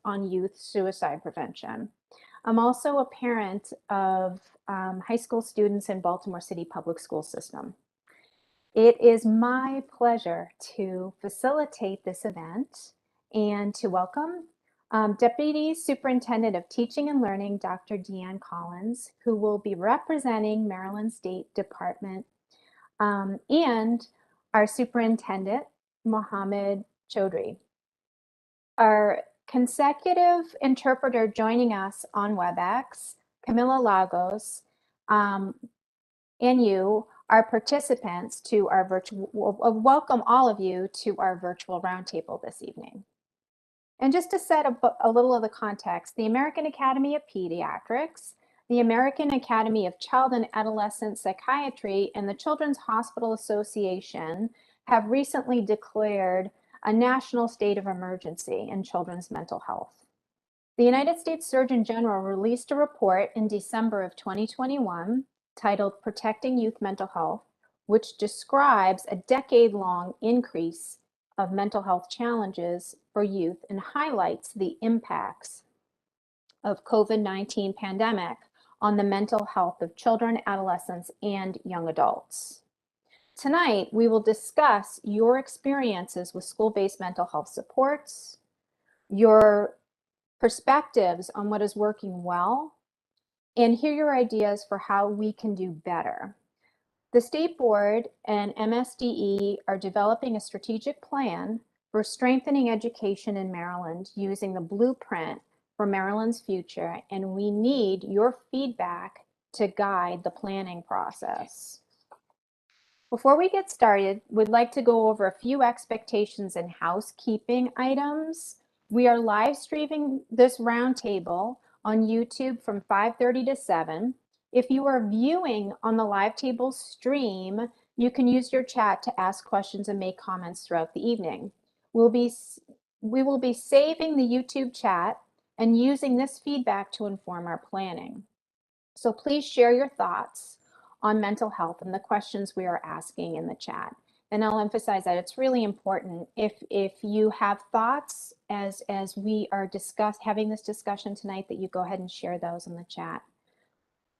on youth suicide prevention. I'm also a parent of high school students in Baltimore City Public School System. It is my pleasure to facilitate this event and to welcome Deputy Superintendent of Teaching and Learning, Dr. Deanne Collins, who will be representing Maryland State Department, and our Superintendent, Mohammed Choudhury. Our consecutive interpreter joining us on WebEx, Camila Lagos, and you, our participants, to our virtual, welcome all of you to our virtual roundtable this evening. And just to set a little of the context, the American Academy of Pediatrics, the American Academy of Child and Adolescent Psychiatry, and the Children's Hospital Association have recently declared a national state of emergency in children's mental health. The United States Surgeon General released a report in December of 2021 titled Protecting Youth Mental Health, which describes a decade-long increase of mental health challenges for youth and highlights the impacts of COVID-19 pandemic on the mental health of children, adolescents, and young adults. Tonight, we will discuss your experiences with school-based mental health supports, your perspectives on what is working well, and hear your ideas for how we can do better. The State Board and MSDE are developing a strategic plan for strengthening education in Maryland using the blueprint for Maryland's future, and we need your feedback to guide the planning process. Before we get started, we'd like to go over a few expectations and housekeeping items. We are live streaming this roundtable on YouTube from 5:30 to 7. If you are viewing on the live table stream, you can use your chat to ask questions and make comments throughout the evening. We will be saving the YouTube chat and using this feedback to inform our planning. So please share your thoughts on mental health and the questions we are asking in the chat. And I'll emphasize that it's really important if you have thoughts as we are having this discussion tonight, that you go ahead and share those in the chat.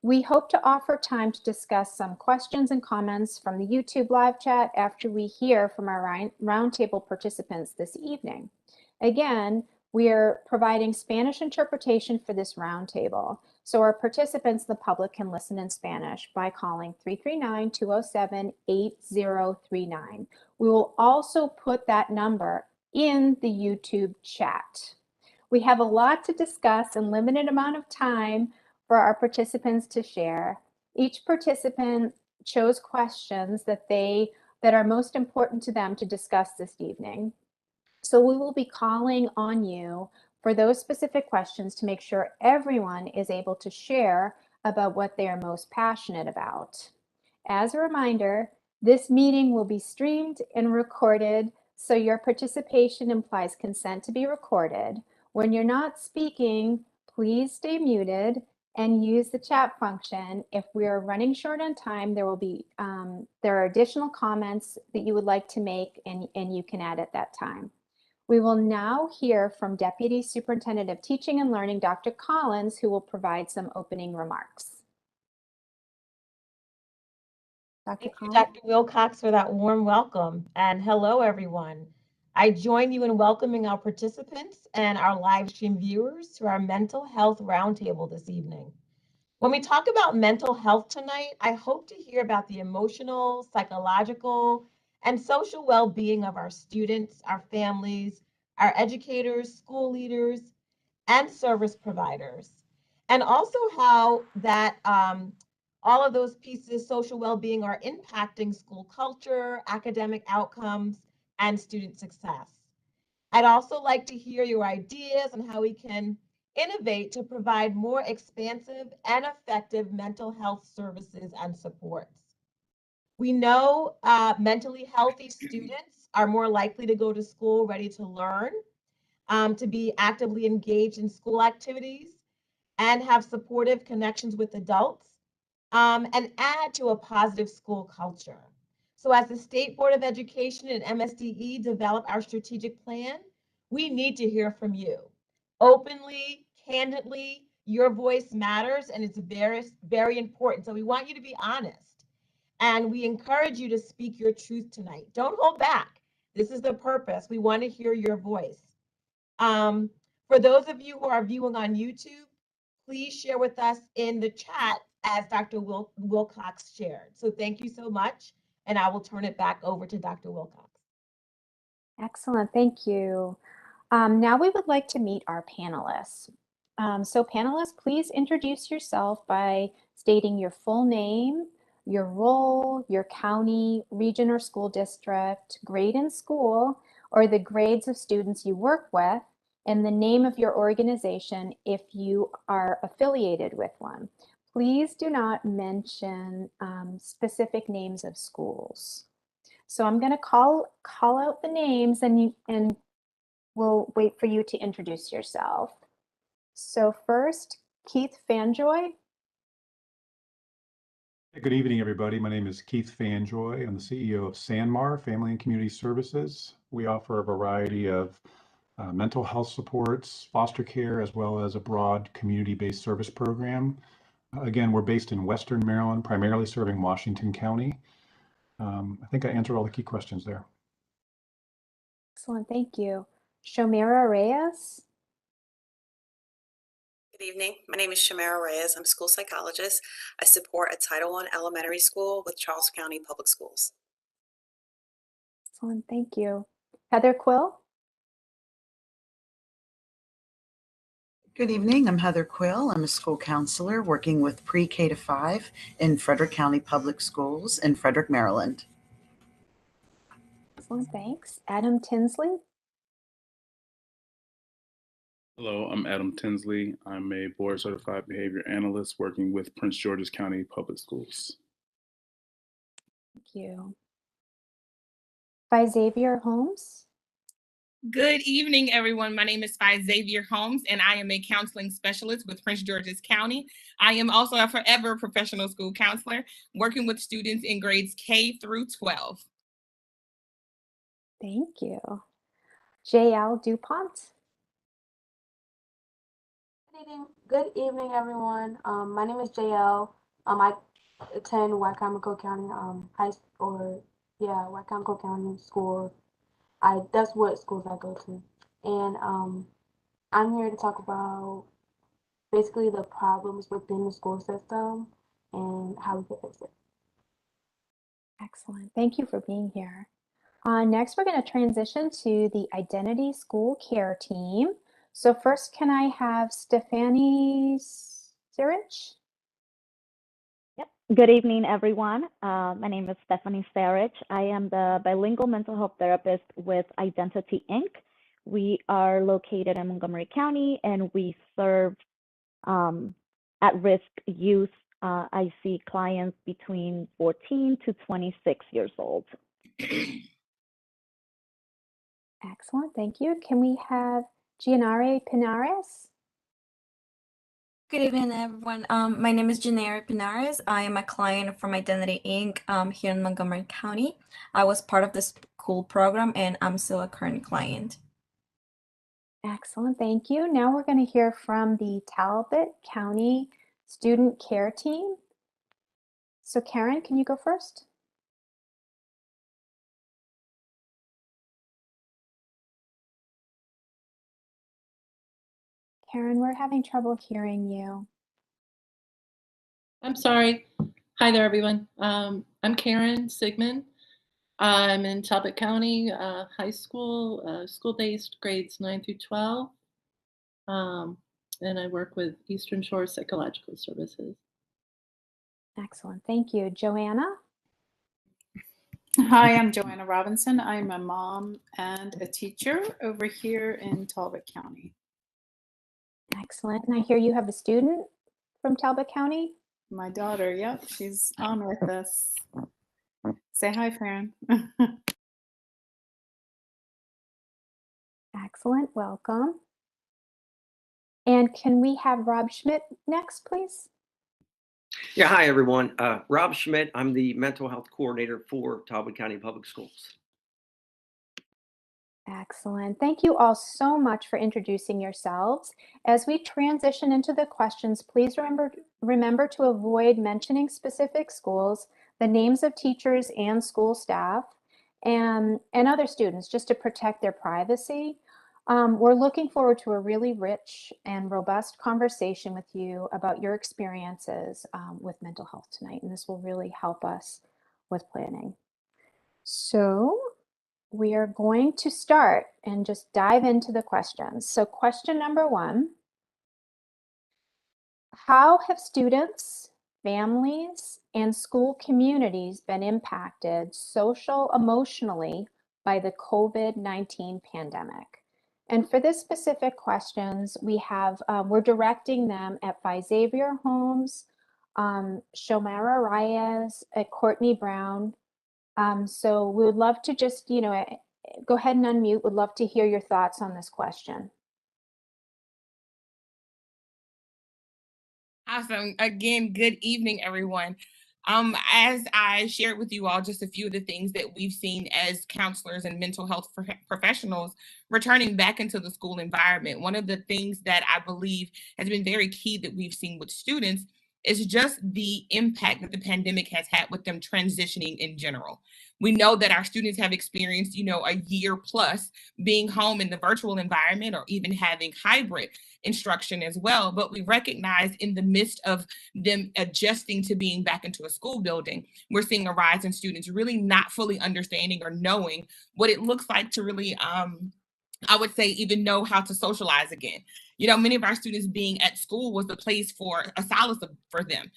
We hope to offer time to discuss some questions and comments from the YouTube live chat after we hear from our roundtable participants this evening. Again, we are providing Spanish interpretation for this roundtable, so our participants, the public, can listen in Spanish by calling 339-207-8039. We will also put that number in the YouTube chat. We have a lot to discuss and limited amount of time for our participants to share. Each participant chose questions that are most important to them to discuss this evening. So we will be calling on you for those specific questions to make sure everyone is able to share about what they are most passionate about. As a reminder, this meeting will be streamed and recorded, so your participation implies consent to be recorded. When you're not speaking, please stay muted and use the chat function. If we are running short on time, there are additional comments that you would like to make, and you can add at that time. We will now hear from Deputy Superintendent of Teaching and Learning, Dr. Collins, who will provide some opening remarks. Thank you, Dr. Wilcox, for that warm welcome. And hello, everyone. I join you in welcoming our participants and our live stream viewers to our mental health roundtable this evening. When we talk about mental health tonight, I hope to hear about the emotional, psychological, and social well-being of our students, our families, our educators, school leaders, and service providers, and also how that all of those pieces, social well-being, are impacting school culture, academic outcomes, and student success. I'd also like to hear your ideas on how we can innovate to provide more expansive and effective mental health services and supports. We know mentally healthy students are more likely to go to school ready to learn, to be actively engaged in school activities, and have supportive connections with adults, and add to a positive school culture. So as the State Board of Education and MSDE develop our strategic plan, we need to hear from you. openly, candidly. Your voice matters, and it's very, very important. So we want you to be honest, and we encourage you to speak your truth tonight. Don't hold back. This is the purpose. We want to hear your voice. For those of you who are viewing on YouTube, please share with us in the chat as Dr. Wilcox shared. So thank you so much, and I will turn it back over to Dr. Wilcox. Excellent, thank you. Now we would like to meet our panelists. So panelists, please introduce yourself by stating your full name, your role, your county, region or school district, grade in school, or the grades of students you work with, and the name of your organization if you are affiliated with one. Please do not mention specific names of schools. So I'm going to call out the names, and we'll wait for you to introduce yourself. So first, Keith Fanjoy. Good evening, everybody. My name is Keith Fanjoy. I'm the CEO of Sanmar Family and Community Services. We offer a variety of mental health supports, foster care, as well as a broad community-based service program. Again, we're based in Western Maryland, primarily serving Washington County. I think I answered all the key questions there. Excellent, thank you. Shomira Reyes. Good evening. My name is Shamara Reyes. I'm a school psychologist. I support a Title I elementary school with Charles County Public Schools. Excellent, thank you. Heather Quill. Good evening. I'm Heather Quill. I'm a school counselor working with pre-K to 5 in Frederick County Public Schools in Frederick, Maryland. Excellent, thanks. Adam Tinsley. Hello, I'm Adam Tinsley. I'm a board certified behavior analyst working with Prince George's County Public Schools. Thank you. By Xavier Holmes. Good evening, everyone. My name is Xavier Holmes, and I am a counseling specialist with Prince George's County. I am also a forever professional school counselor working with students in grades K through 12. Thank you. JL DuPont. Good evening, everyone. My name is JL. I attend Wycomico County Wycomico County School. That's what schools I go to, and I'm here to talk about basically the problems within the school system and how we can fix it. Excellent. Thank you for being here. Next, we're going to transition to the Identity School Care Team. So first, can I have Stephanie Sirich? Yep. Good evening, everyone. My name is Stephanie Sarich. I am the bilingual mental health therapist with Identity Inc. We are located in Montgomery County, and we serve at-risk youth. I see clients between 14 to 26 years old. Excellent, thank you. Can we have Gianare Pinares? Good evening, everyone. My name is Janera Pinares. I am a client from Identity Inc. Here in Montgomery County. I was part of the school program, and I'm still a current client. Excellent, thank you. Now we're going to hear from the Talbot County Student Care Team. So Karen, can you go first? Karen, we're having trouble hearing you. I'm sorry. Hi there, everyone. I'm Karen Sigmund. I'm in Talbot County High School, school-based grades 9 through 12. And I work with Eastern Shore Psychological Services. Excellent, thank you. Joanna? Hi, I'm Joanna Robinson. I'm a mom and a teacher over here in Talbot County. Excellent. And I hear you have a student from Talbot County? My daughter, yep, she's on with us. Say hi, Farron. Excellent, welcome. And can we have Rob Schmidt next, please? Yeah, hi, everyone. Rob Schmidt. I'm the mental health coordinator for Talbot County Public Schools. Excellent. Thank you all so much for introducing yourselves. As we transition into the questions, please remember to avoid mentioning specific schools, the names of teachers and school staff, and other students, just to protect their privacy. We're looking forward to a really rich and robust conversation with you about your experiences with mental health tonight, and this will really help us with planning. So we are going to start and just dive into the questions. So question number 1, how have students, families, and school communities been impacted social, emotionally by the COVID-19 pandemic? And for this specific questions, we have, we're directing them at Phi Xavier Holmes, Shomara Reyes, at Courtney Brown. So we would love to just, go ahead and unmute. Would love to hear your thoughts on this question. Awesome. Again, good evening, everyone. As I shared with you all just a few of the things that we've seen as counselors and mental health professionals returning back into the school environment, one of the things that I believe has been very key that we've seen with students is just the impact that the pandemic has had with them transitioning in general. We know that our students have experienced, a year plus being home in the virtual environment or even having hybrid instruction as well. But we recognize in the midst of them adjusting to being back into a school building, we're seeing a rise in students really not fully understanding or knowing what it looks like to really, I would say, even know how to socialize again. Many of our students being at school was the place for a solace for them.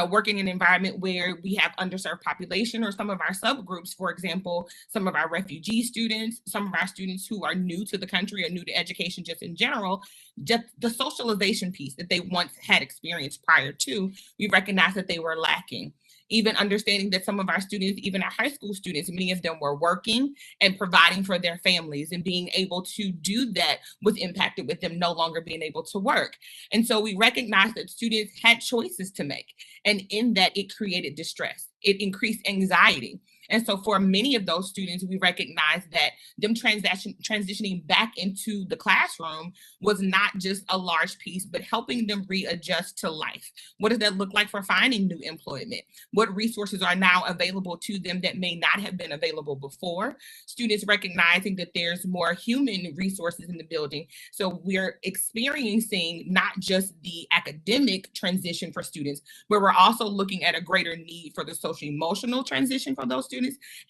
Working in an environment where we have underserved population or some of our subgroups, for example, some of our refugee students, some of our students who are new to the country or new to education just in general, just the socialization piece that they once had experienced prior to, we recognize that they were lacking. Even understanding that some of our students, even our high school students, many of them were working and providing for their families, and being able to do that was impacted with them no longer being able to work. And so we recognize that students had choices to make. And in that, it created distress. It increased anxiety. And so for many of those students, we recognize that them transitioning back into the classroom was not just a large piece, but helping them readjust to life. What does that look like for finding new employment? What resources are now available to them that may not have been available before? Students recognizing that there's more human resources in the building. So we're experiencing not just the academic transition for students, but we're also looking at a greater need for the social emotional transition for those students,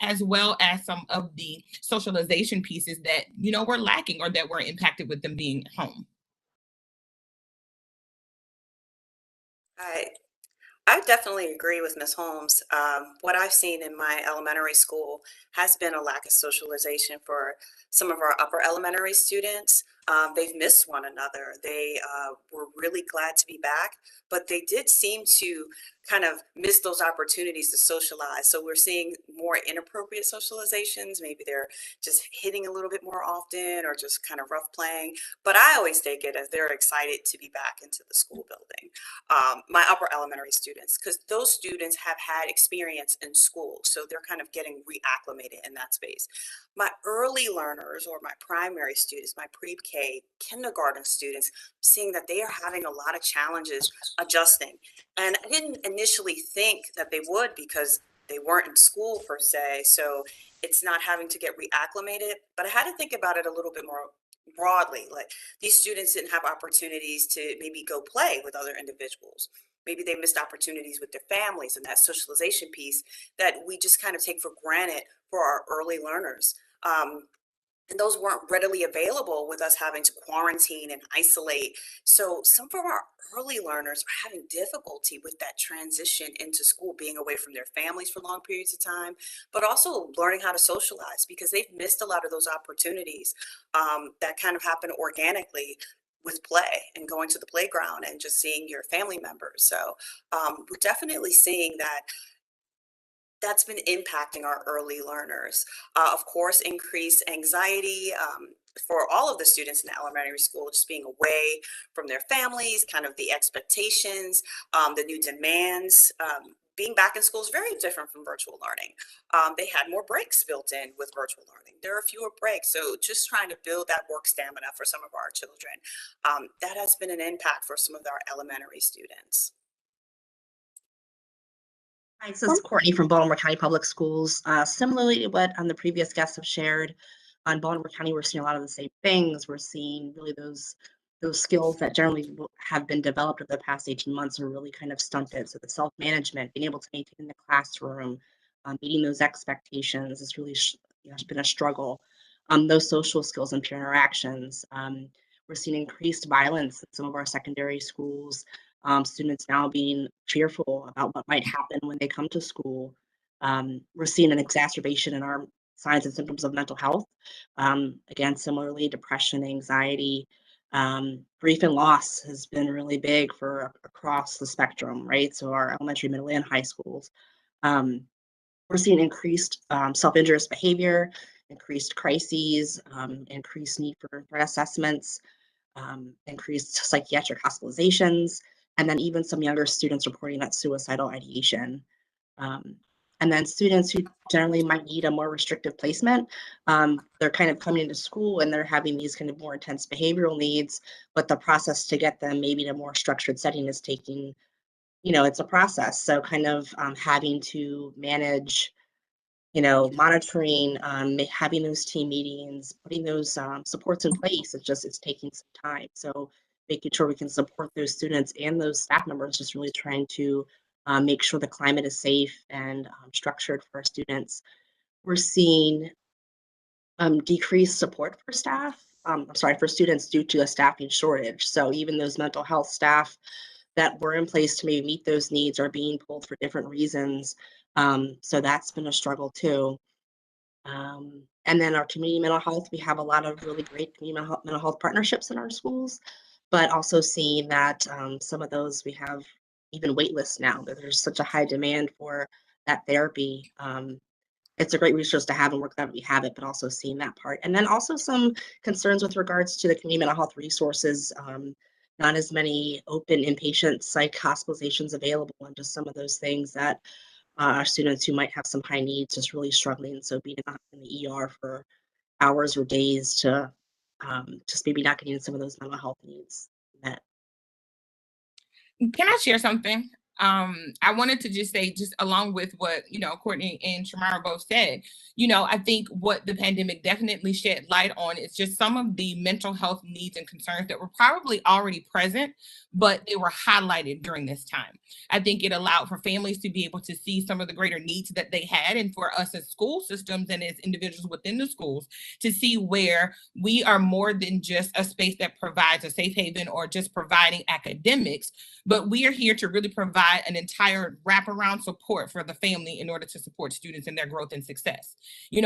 as well as some of the socialization pieces that, were lacking or that were impacted with them being home. I definitely agree with Ms. Holmes. What I've seen in my elementary school has been a lack of socialization for some of our upper elementary students. They've missed one another. They were really glad to be back, but they did seem to kind of miss those opportunities to socialize. So we're seeing more inappropriate socializations. Maybe they're just hitting a little bit more often or just kind of rough playing. But I always take it as they're excited to be back into the school building. My upper elementary students, because those students have had experience in school. So they're kind of getting reacclimated in that space. My early learners or my primary students, my pre-K kindergarten students, seeing that they are having a lot of challenges adjusting. And I didn't initially think that they would because they weren't in school per se. So it's not having to get reacclimated. But I had to think about it a little bit more broadly. Like these students didn't have opportunities to maybe go play with other individuals. Maybe they missed opportunities with their families, and that socialization piece that we just kind of take for granted for our early learners. And those weren't readily available with us having to quarantine and isolate. So some of our early learners are having difficulty with that transition into school, being away from their families for long periods of time, but also learning how to socialize because they've missed a lot of those opportunities that kind of happen organically with play and going to the playground and just seeing your family members. So we're definitely seeing that that's been impacting our early learners. Of course, increased anxiety for all of the students in elementary school, just being away from their families, kind of the expectations, the new demands, being back in school is very different from virtual learning. They had more breaks built in with virtual learning. There are fewer breaks. So just trying to build that work stamina for some of our children, that has been an impact for some of our elementary students. Hi, this is Courtney from Baltimore County Public Schools. Similarly to what the previous guests have shared, on Baltimore County, we're seeing a lot of the same things. We're seeing really those skills that generally have been developed over the past 18 months are really kind of stunted. So the self-management, being able to maintain the classroom, meeting those expectations is really has been a struggle. Those social skills and peer interactions. We're seeing increased violence in some of our secondary schools. Students now being fearful about what might happen when they come to school. We're seeing an exacerbation in our signs and symptoms of mental health. Again, similarly, depression, anxiety, grief and loss has been really big for across the spectrum, right? So our elementary, middle, and high schools. We're seeing increased self-injurious behavior, increased crises, increased need for threat assessments, increased psychiatric hospitalizations, and then even some younger students reporting that suicidal ideation. And then students who generally might need a more restrictive placement, they're kind of coming into school and they're having these kind of more intense behavioral needs, but the process to get them maybe in a more structured setting is taking, it's a process. So kind of having to manage, monitoring, having those team meetings, putting those supports in place, it's taking some time. So making sure we can support those students and those staff members, just really trying to make sure the climate is safe and structured for our students. We're seeing decreased support for for students due to a staffing shortage. So even those mental health staff that were in place to maybe meet those needs are being pulled for different reasons. So that's been a struggle too. And then our community mental health, we have a lot of really great community mental health partnerships in our schools, but also seeing that some of those we have even wait lists now, that there's such a high demand for that therapy. It's a great resource to have and work that we have it, but also seeing that part. And then also some concerns with regards to the community mental health resources, not as many open inpatient psych hospitalizations available, and just some of those things that our students who might have some high needs just really struggling. So being in the ER for hours or days to just maybe not getting some of those mental health needs met. Can I share something? I wanted to just say, just along with what, Courtney and Shamara both said, I think what the pandemic definitely shed light on is just some of the mental health needs and concerns that were probably already present, but they were highlighted during this time. I think it allowed for families to be able to see some of the greater needs that they had, and for us as school systems and as individuals within the schools to see where we are more than just a space that provides a safe haven or just providing academics, but we are here to really provide an entire wraparound support for the family in order to support students in their growth and success.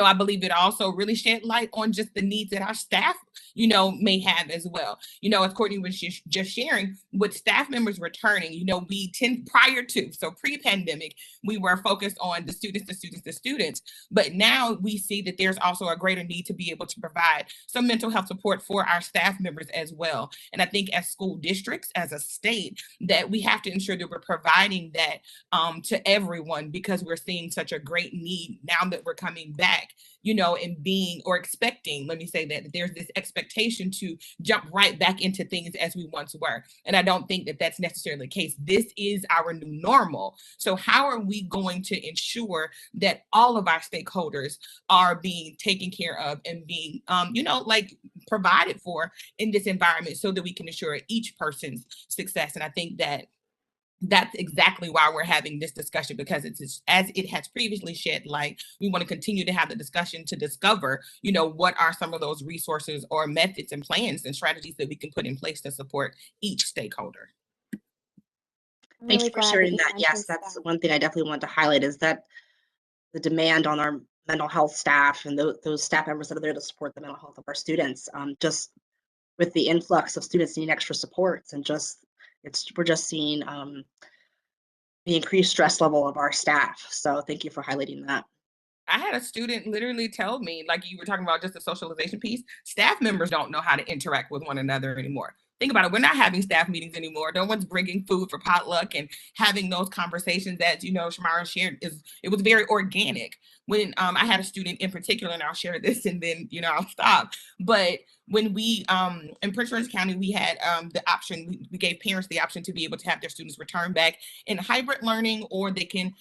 I believe it also really shed light on just the needs that our staff, may have as well. As Courtney was just sharing, with staff members returning, we tend prior to, so pre-pandemic, we were focused on the students, but now we see that there's also a greater need to be able to provide some mental health support for our staff members as well. And I think as school districts, as a state, that we have to ensure that we're providing that to everyone, because we're seeing such a great need now that we're coming back, and being or expecting, let me say that there's this expectation to jump right back into things as we once were. And I don't think that that's necessarily the case. This is our new normal. So how are we going to ensure that all of our stakeholders are being taken care of and being, provided for in this environment so that we can ensure each person's success? And I think that that's exactly why we're having this discussion, because it's, as it has previously shed light, we want to continue to have the discussion to discover, what are some of those resources or methods and plans and strategies that we can put in place to support each stakeholder. Thanks for sharing that. Yes, that's one thing I definitely want to highlight, is that the demand on our mental health staff and those staff members that are there to support the mental health of our students, just with the influx of students needing extra supports, and we're just seeing the increased stress level of our staff. So thank you for highlighting that. I had a student literally tell me, like you were talking about just the socialization piece, staff members don't know how to interact with one another anymore. think about it, we're not having staff meetings anymore. No one's bringing food for potluck and having those conversations that, you know, Shamara shared. It was very organic. When I had a student in particular, and I'll share this and then, you know, I'll stop. But when we, in Prince George's County, we had the option, we gave parents the option to be able to have their students return back in hybrid learning, or they can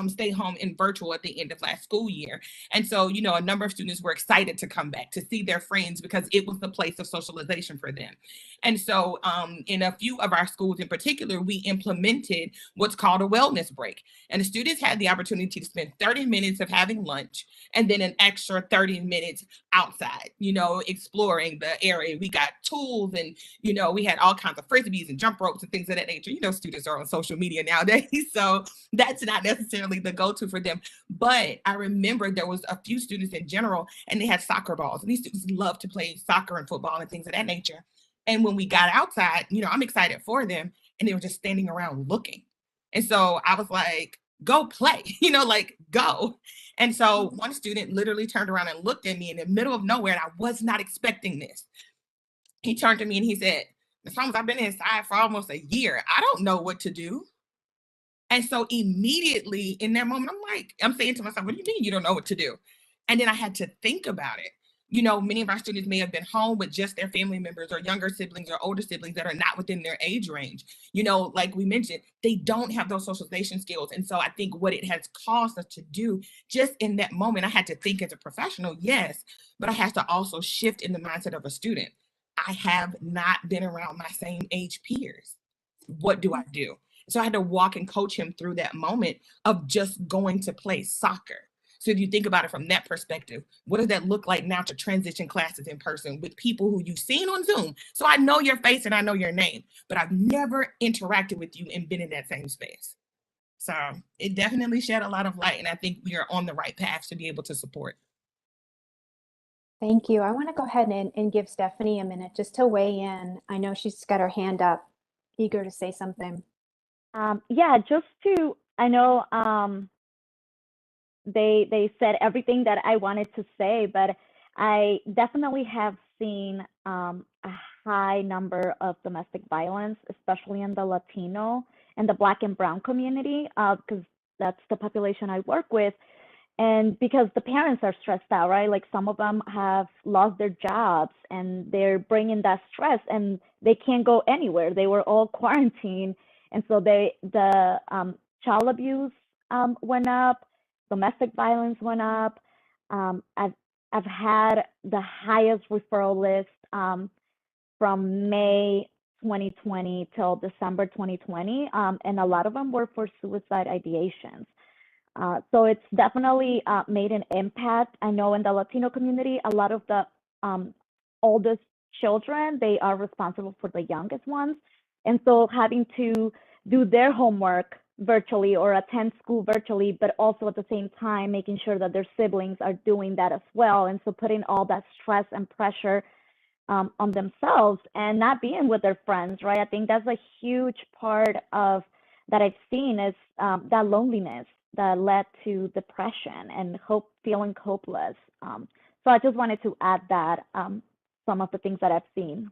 stay home in virtual at the end of last school year. And so, you know, a number of students were excited to come back to see their friends because it was the place of socialization for them. And so in a few of our schools in particular, we implemented what's called a wellness break. And the students had the opportunity to spend 30 minutes of having lunch and then an extra 30 minutes outside, you know, exploring the area. We got tools and, you know, we had all kinds of frisbees and jump ropes and things of that nature. You know, students are on social media nowadays, so that's not necessarily the go-to for them. But I remember there was a few students in general, and they had soccer balls. And these students love to play soccer and football and things of that nature. And when we got outside, you know, I'm excited for them, and they were just standing around looking. And so I was like, go play, you know, like go. And so one student literally turned around and looked at me in the middle of nowhere, and I was not expecting this. He turned to me and he said, Ms. Holmes, I've been inside for almost a year. I don't know what to do. And so immediately in that moment, I'm saying to myself, what do you mean you don't know what to do? And then I had to think about it. You know, many of our students may have been home with just their family members or younger siblings or older siblings that are not within their age range. You know, like we mentioned, they don't have those socialization skills. And so I think what it has caused us to do just in that moment, I had to think as a professional, yes, but I had to also shift in the mindset of a student. I have not been around my same age peers. What do I do? So I had to walk and coach him through that moment of just going to play soccer. So if you think about it from that perspective, what does that look like now to transition classes in person with people who you've seen on Zoom? So I know your face and I know your name, but I've never interacted with you and been in that same space. So it definitely shed a lot of light, and I think we are on the right path to be able to support. Thank you. I want to go ahead and give Stephanie a minute just to weigh in. I know she's got her hand up, eager to say something. Yeah, just to, I know they said everything that I wanted to say, but I definitely have seen a high number of domestic violence, especially in the Latino and the Black and Brown community, because that's the population I work with. And because the parents are stressed out, right? Like some of them have lost their jobs and they're bringing that stress and they can't go anywhere. They were all quarantined. And so the child abuse went up, domestic violence went up. I've had the highest referral list from May 2020 till December 2020, and a lot of them were for suicide ideations. So it's definitely made an impact. I know in the Latino community, a lot of the oldest children, they are responsible for the youngest ones. And so having to do their homework virtually or attend school virtually, but also at the same time, making sure that their siblings are doing that as well. And so putting all that stress and pressure on themselves and not being with their friends, right? I think that's a huge part of that I've seen is that loneliness that led to depression and feeling hopeless. So I just wanted to add that, some of the things that I've seen.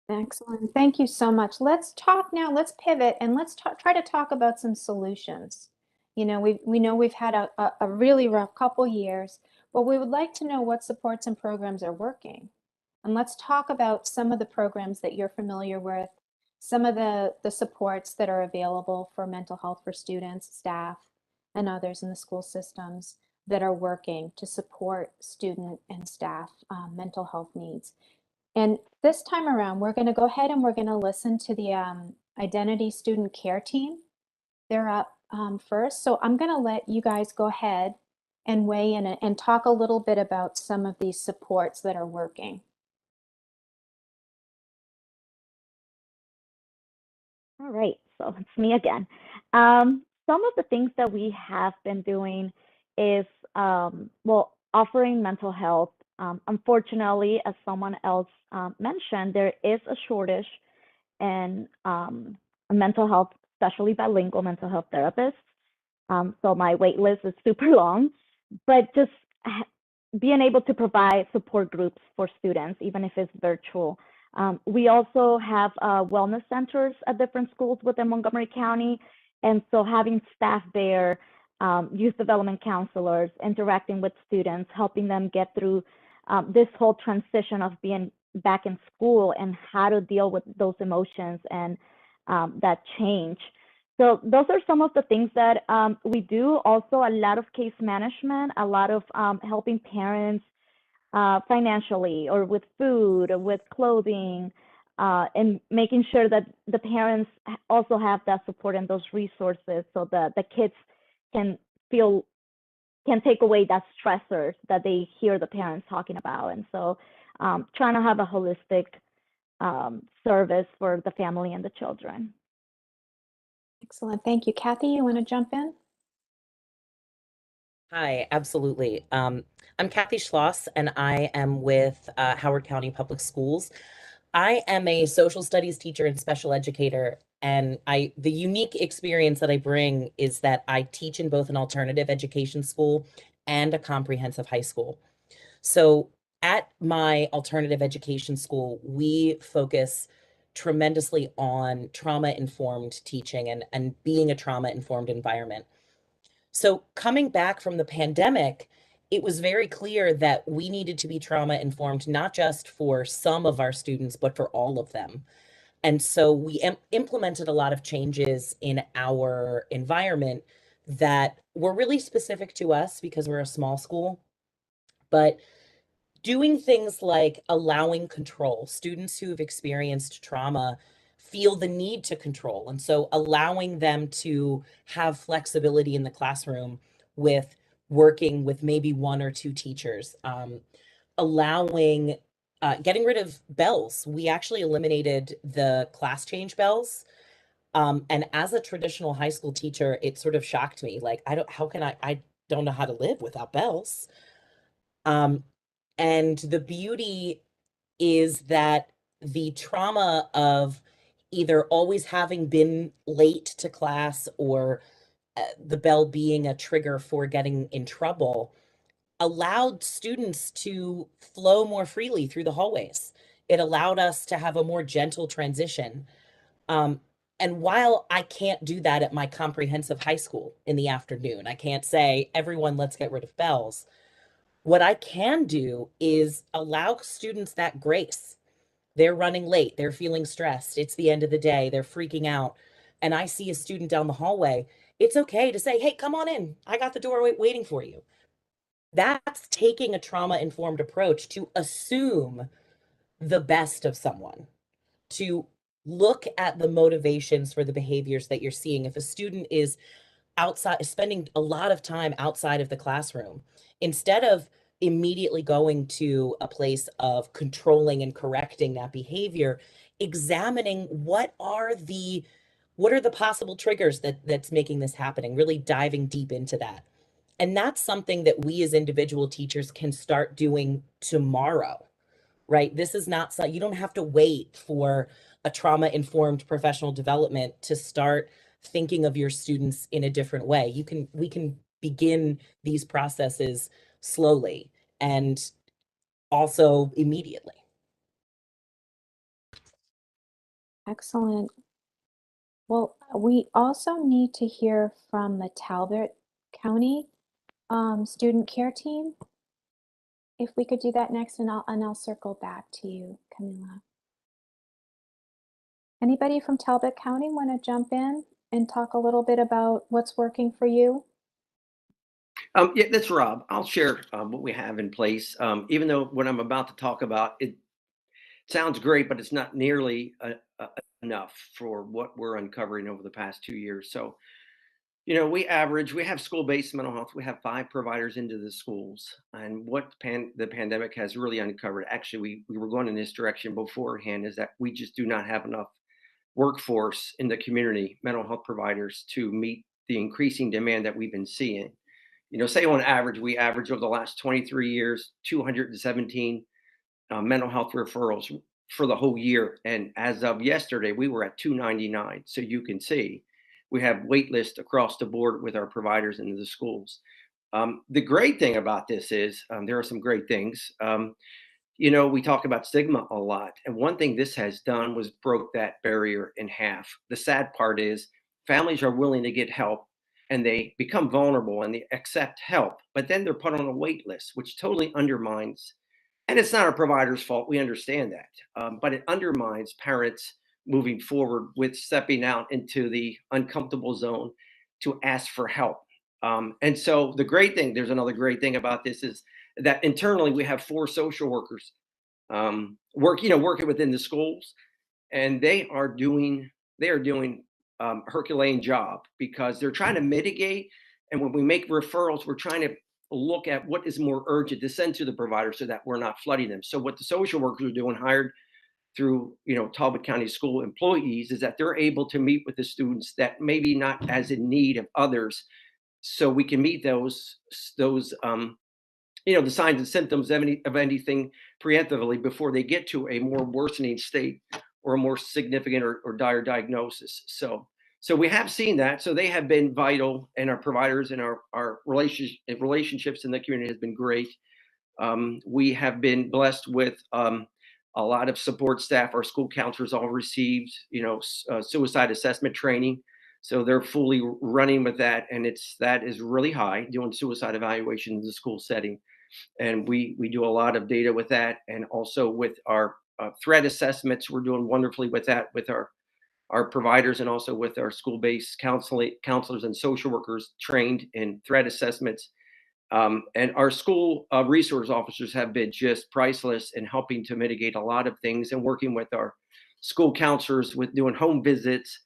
Excellent. Thank you so much. Let's talk now. Let's pivot and let's try to talk about some solutions. You know, we know we've had a really rough couple years, but we would like to know what supports and programs are working. And let's talk about some of the programs that you're familiar with, some of the supports that are available for mental health for students, staff, and others in the school systems that are working to support student and staff mental health needs. And this time around, we're going to go ahead and we're going to listen to the Identity Student Care Team. They're up first. So I'm going to let you guys go ahead and weigh in and talk a little bit about some of these supports that are working. All right, so it's me again. Some of the things that we have been doing is, well, offering mental health. Unfortunately, as someone else mentioned, there is a shortage in mental health, especially bilingual mental health therapists. So my wait list is super long, but just being able to provide support groups for students, even if it's virtual, We also have wellness centers at different schools within Montgomery County. And so having staff there, youth development counselors, interacting with students, helping them get through this whole transition of being back in school and how to deal with those emotions and that change. So those are some of the things that we do. Also, a lot of case management, a lot of helping parents financially or with food or with clothing, and making sure that the parents also have that support and those resources so that the kids can take away that stressors that they hear the parents talking about. And so trying to have a holistic service for the family and the children. Excellent. Thank you. Kathy, you want to jump in? Hi, absolutely. I'm Kathy Schloss, and I am with Howard County Public Schools. I am a social studies teacher and special educator, and the unique experience that I bring is that I teach in both an alternative education school and a comprehensive high school. So at my alternative education school, we focus tremendously on trauma-informed teaching and being a trauma-informed environment. So coming back from the pandemic, it was very clear that we needed to be trauma-informed, not just for some of our students, but for all of them. And so we implemented a lot of changes in our environment that were really specific to us because we're a small school. But doing things like allowing control, students who've experienced trauma feel the need to control. And so allowing them to have flexibility in the classroom with working with maybe one or two teachers, getting rid of bells. We actually eliminated the class change bells. And as a traditional high school teacher, it sort of shocked me. Like, I don't know how to live without bells. And the beauty is that the trauma of either always having been late to class or the bell being a trigger for getting in trouble allowed students to flow more freely through the hallways. It allowed us to have a more gentle transition. And while I can't do that at my comprehensive high school in the afternoon, I can't say, everyone, let's get rid of bells. What I can do is allow students that grace. They're running late, they're feeling stressed, it's the end of the day, they're freaking out, and I see a student down the hallway. It's okay to say, hey, come on in. I got the door waiting for you. That's taking a trauma-informed approach to assume the best of someone, to look at the motivations for the behaviors that you're seeing. If a student is spending a lot of time outside of the classroom, instead of immediately going to a place of controlling and correcting that behavior, examining what are the possible triggers that's making this happening, really diving deep into that. And that's something that we as individual teachers can start doing tomorrow, right? This is not so you don't have to wait for a trauma-informed professional development to start thinking of your students in a different way. We can begin these processes slowly and also immediately. Excellent. Well, we also need to hear from the Talbot County student care team. If we could do that next, and I'll circle back to you, Camila. Anybody from Talbot County want to jump in and talk a little bit about what's working for you? Yeah, that's Rob. I'll share what we have in place. Even though what I'm about to talk about, it sounds great, but it's not nearly enough for what we're uncovering over the past 2 years. So, we have school-based mental health. We have 5 providers into the schools. And what the pandemic has really uncovered, actually, we were going in this direction beforehand, is that we just do not have enough workforce in the community, mental health providers, to meet the increasing demand that we've been seeing. Say on average, we average over the last 23 years, 217 mental health referrals for the whole year. And as of yesterday, we were at 299. So you can see we have wait lists across the board with our providers into the schools. The great thing about this is there are some great things. you know, we talk about stigma a lot. And one thing this has done was broke that barrier in half. The sad part is families are willing to get help and they become vulnerable and they accept help, but then they're put on a wait list, which totally undermines, and it's not a provider's fault. We understand that. But it undermines parents moving forward with stepping out into the uncomfortable zone to ask for help. And so the great thing, there's another great thing about this is that internally we have 4 social workers working within the schools, and they are doing Herculean job because they're trying to mitigate. And when we make referrals, we're trying to look at what is more urgent to send to the provider so that we're not flooding them. So what the social workers are doing, hired through Talbot County school employees, is that they're able to meet with the students that maybe not as in need of others, so we can meet those the signs and symptoms of anything preemptively before they get to a more worsening state or a more significant or dire diagnosis. So we have seen that. So they have been vital, and our providers and our relationships in the community has been great. We have been blessed with a lot of support staff. Our school counselors all received, suicide assessment training. So they're fully running with that. And that is really high, doing suicide evaluation in the school setting. And we do a lot of data with that. And also with our threat assessments, we're doing wonderfully with that, with our providers, and also with our school-based counselors and social workers trained in threat assessments. And our school resource officers have been just priceless in helping to mitigate a lot of things and working with our school counselors with doing home visits.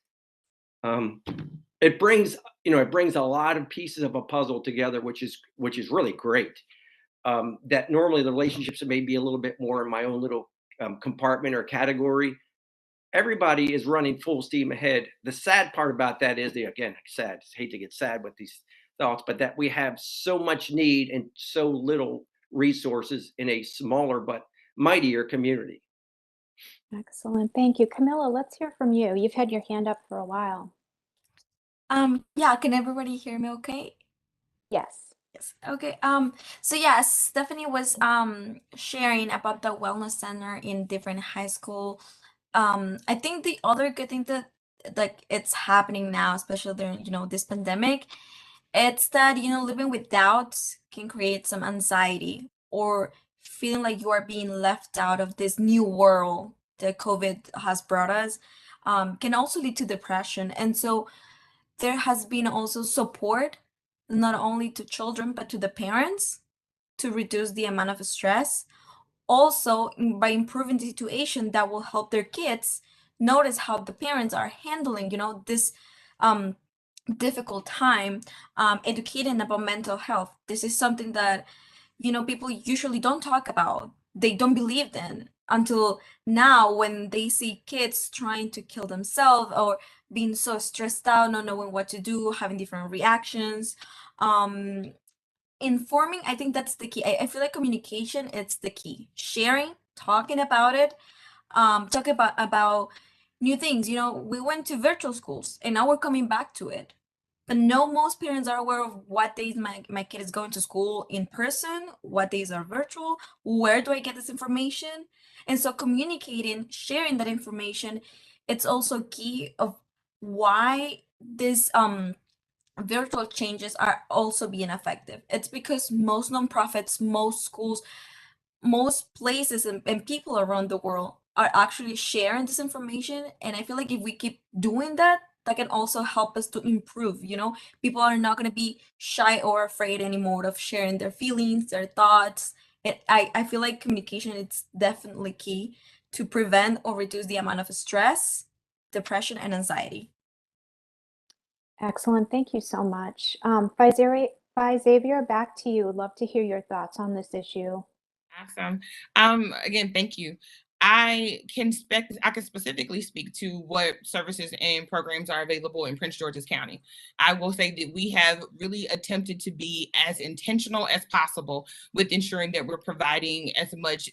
It brings a lot of pieces of a puzzle together, which is really great. That normally the relationships may be a little bit more in my own little compartment or category. Everybody is running full steam ahead. The sad part about that is, again, sad. I hate to get sad with these thoughts, but that we have so much need and so little resources in a smaller but mightier community. Excellent. Thank you. Camilla, let's hear from you. You've had your hand up for a while. Yeah, can everybody hear me okay? Yes. Yes. Okay. So yes, Stephanie was sharing about the wellness center in different high school. I think the other good thing that it's happening now, especially during this pandemic, it's that living with doubts can create some anxiety or feeling like you are being left out of this new world that COVID has brought us. Can also lead to depression, and so there has been also support not only to children but to the parents to reduce the amount of stress. Also, by improving the situation, that will help their kids notice how the parents are handling this difficult time, educating about mental health. This is something that people usually don't talk about, they don't believe in until now, when they see kids trying to kill themselves or being so stressed out, not knowing what to do, having different reactions. Informing, I think that's the key. I feel like communication, it's the key. Sharing, talking about it, talking about new things. We went to virtual schools and now we're coming back to it. But no, most parents are aware of what days my kid is going to school in person, what days are virtual, where do I get this information? And so communicating, sharing that information, it's also key of why this virtual changes are also being effective. It's because most nonprofits, most schools, most places and people around the world are actually sharing this information. And I feel like if we keep doing that, that can also help us to improve. People are not going to be shy or afraid anymore of sharing their feelings, their thoughts. I feel like communication is definitely key to prevent or reduce the amount of stress, depression, and anxiety. Excellent. Thank you so much. Xavier, back to you. Love to hear your thoughts on this issue. Awesome. Again, thank you. I can specifically speak to what services and programs are available in Prince George's County. I will say that we have really attempted to be as intentional as possible with ensuring that we're providing as much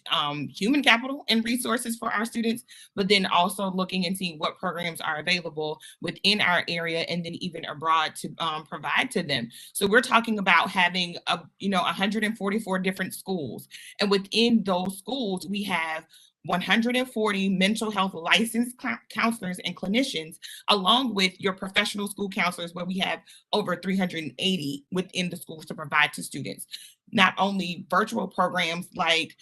human capital and resources for our students, but then also looking and seeing what programs are available within our area and then even abroad to provide to them. So we're talking about having 144 different schools, and within those schools we have 140 mental health licensed counselors and clinicians, along with your professional school counselors, where we have over 380 within the schools to provide to students. Not only virtual programs like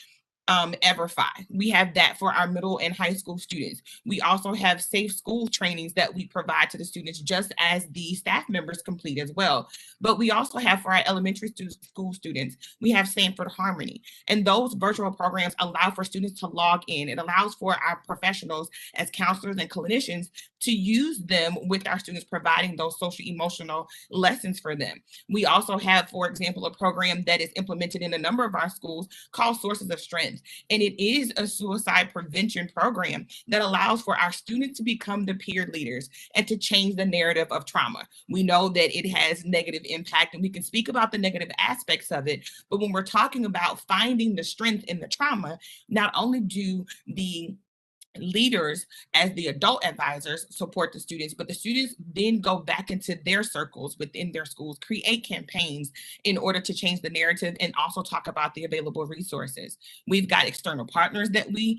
EverFi. We have that for our middle and high school students. We also have safe school trainings that we provide to the students, just as the staff members complete as well. But we also have for our elementary school students, we have Sanford Harmony. And those virtual programs allow for students to log in. It allows for our professionals as counselors and clinicians to use them with our students, providing those social emotional lessons for them. We also have, for example, a program that is implemented in a number of our schools called Sources of Strength. And it is a suicide prevention program that allows for our students to become the peer leaders and to change the narrative of trauma. We know that it has negative impact, and we can speak about the negative aspects of it. But when we're talking about finding the strength in the trauma, not only do the leaders as the adult advisors support the students, but the students then go back into their circles within their schools, create campaigns in order to change the narrative, and also talk about the available resources. We've got external partners that we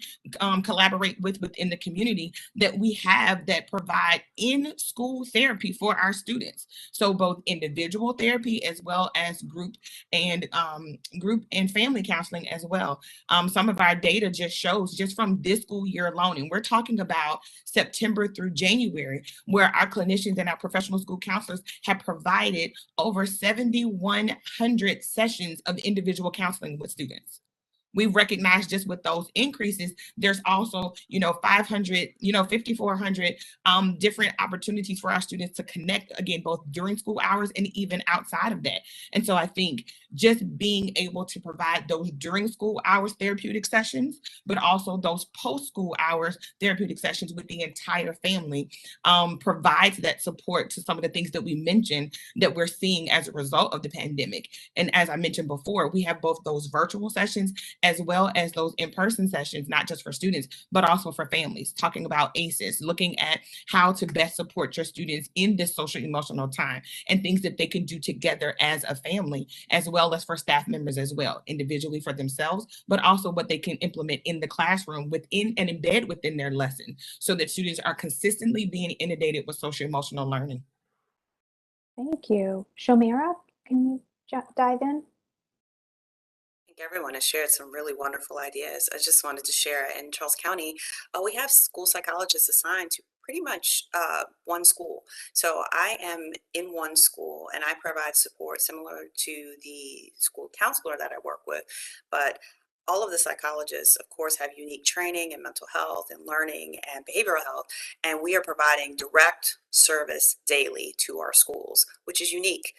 collaborate with within the community that we have that provide in-school therapy for our students. So both individual therapy as well as group and family counseling as well. Some of our data just shows, just from this school year alone, and we're talking about September through January, where our clinicians and our professional school counselors have provided over 7,100 sessions of individual counseling with students. We recognize just with those increases, there's also, 500, 5,400 different opportunities for our students to connect, again, both during school hours and even outside of that. And so I think just being able to provide those during school hours therapeutic sessions, but also those post-school hours therapeutic sessions with the entire family provides that support to some of the things that we mentioned that we're seeing as a result of the pandemic. And as I mentioned before, we have both those virtual sessions as well as those in-person sessions, not just for students, but also for families, talking about ACEs, looking at how to best support your students in this social emotional time and things that they can do together as a family, as well as for staff members as well, individually for themselves, but also what they can implement in the classroom within and embed within their lesson so that students are consistently being inundated with social emotional learning. Thank you. Shomira, can you dive in? Everyone has shared some really wonderful ideas. I just wanted to share in Charles County, we have school psychologists assigned to pretty much one school. So I am in one school and I provide support similar to the school counselor that I work with. But all of the psychologists, of course, have unique training in mental health and learning and behavioral health. And we are providing direct service daily to our schools, which is unique,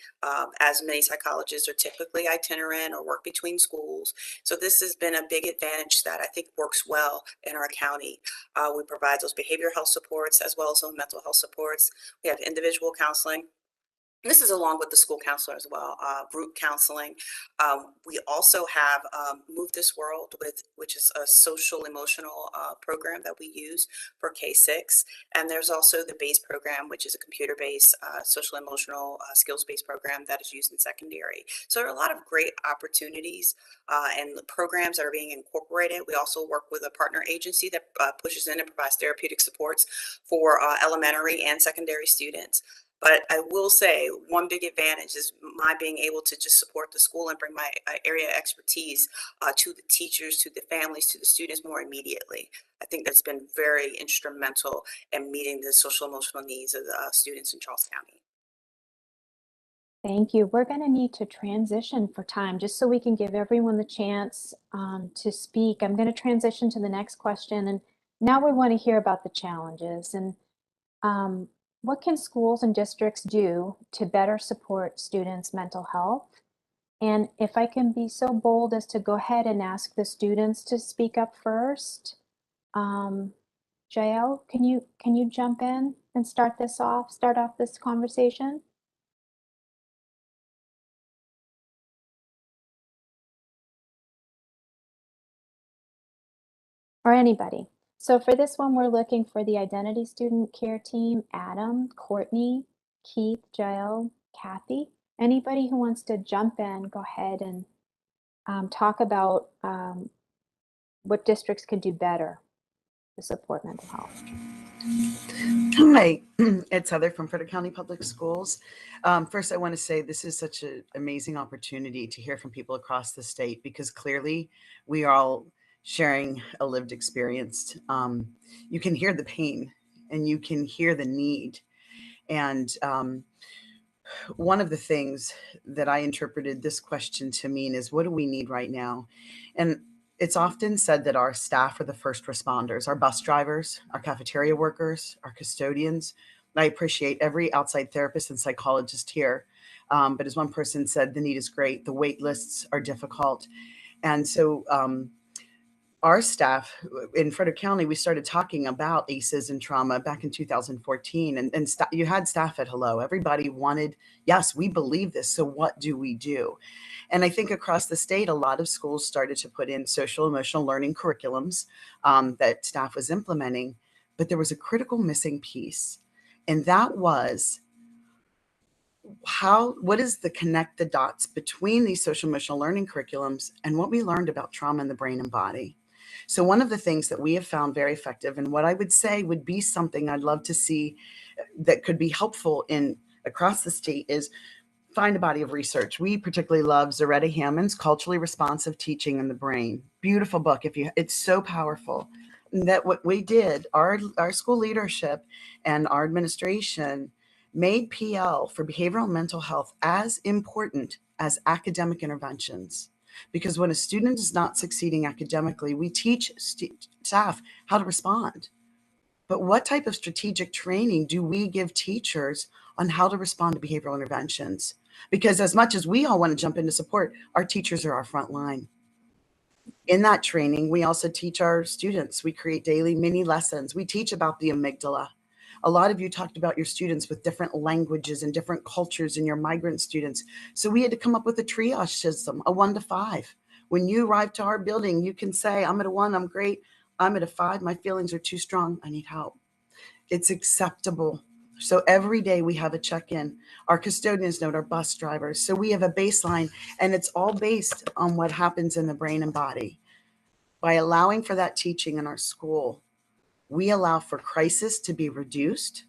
as many psychologists are typically itinerant or work between schools. So this has been a big advantage that I think works well in our county. We provide those behavioral health supports as well as those mental health supports. We have individual counseling. This is along with the school counselor as well, group counseling. We also have Move This World, which is a social emotional program that we use for K-6. And there's also the BASE program, which is a computer-based social emotional skills-based program that is used in secondary. So there are a lot of great opportunities and programs that are being incorporated. We also work with a partner agency that pushes in and provides therapeutic supports for elementary and secondary students. But I will say one big advantage is my being able to just support the school and bring my area expertise to the teachers, to the families, to the students more immediately. I think that's been very instrumental in meeting the social emotional needs of the students in Charles County. Thank you. We're going to need to transition for time just so we can give everyone the chance to speak. I'm going to transition to the next question. And now we want to hear about the challenges and what can schools and districts do to better support students' mental health? And if I can be so bold as to go ahead and ask the students to speak up first, Jael, can you jump in and start off this conversation? Or anybody. So for this one, we're looking for the identity student care team, Adam, Courtney, Keith, Jael, Kathy. Anybody who wants to jump in, go ahead and talk about what districts could do better to support mental health. Hi, it's Heather from Frederick County Public Schools. First, I want to say this is such an amazing opportunity to hear from people across the state, because clearly we are all sharing a lived experience. You can hear the pain and you can hear the need. And one of the things that I interpreted this question to mean is, what do we need right now? And it's often said that our staff are the first responders, our bus drivers, our cafeteria workers, our custodians. I appreciate every outside therapist and psychologist here. But as one person said, the need is great. The wait lists are difficult. And so our staff in Frederick County, we started talking about ACEs and trauma back in 2014. And you had staff at Hello. Everybody wanted, yes, we believe this. So what do we do? And I think across the state, a lot of schools started to put in social emotional learning curriculums that staff was implementing. But there was a critical missing piece. And that was what is the connect the dots between these social emotional learning curriculums and what we learned about trauma in the brain and body. So one of the things that we have found very effective, and what I would say would be something I'd love to see that could be helpful across the state, is find a body of research. We particularly love Zaretta Hammond's Culturally Responsive Teaching in the Brain. Beautiful book. It's so powerful. That what we did, our school leadership and our administration made PL for behavioral and mental health as important as academic interventions. Because when a student is not succeeding academically, we teach staff how to respond. But what type of strategic training do we give teachers on how to respond to behavioral interventions? Because as much as we all want to jump into support, our teachers are our front line. In that training, we also teach our students. We create daily mini lessons. We teach about the amygdala. A lot of you talked about your students with different languages and different cultures and your migrant students. So we had to come up with a triage system, a 1 to 5. When you arrive to our building, you can say, I'm at a 1, I'm great. I'm at a 5, my feelings are too strong, I need help. It's acceptable. So every day we have a check-in. Our custodians note, our bus drivers. So we have a baseline, and it's all based on what happens in the brain and body. By allowing for that teaching in our school, we allow for crisis to be reduced,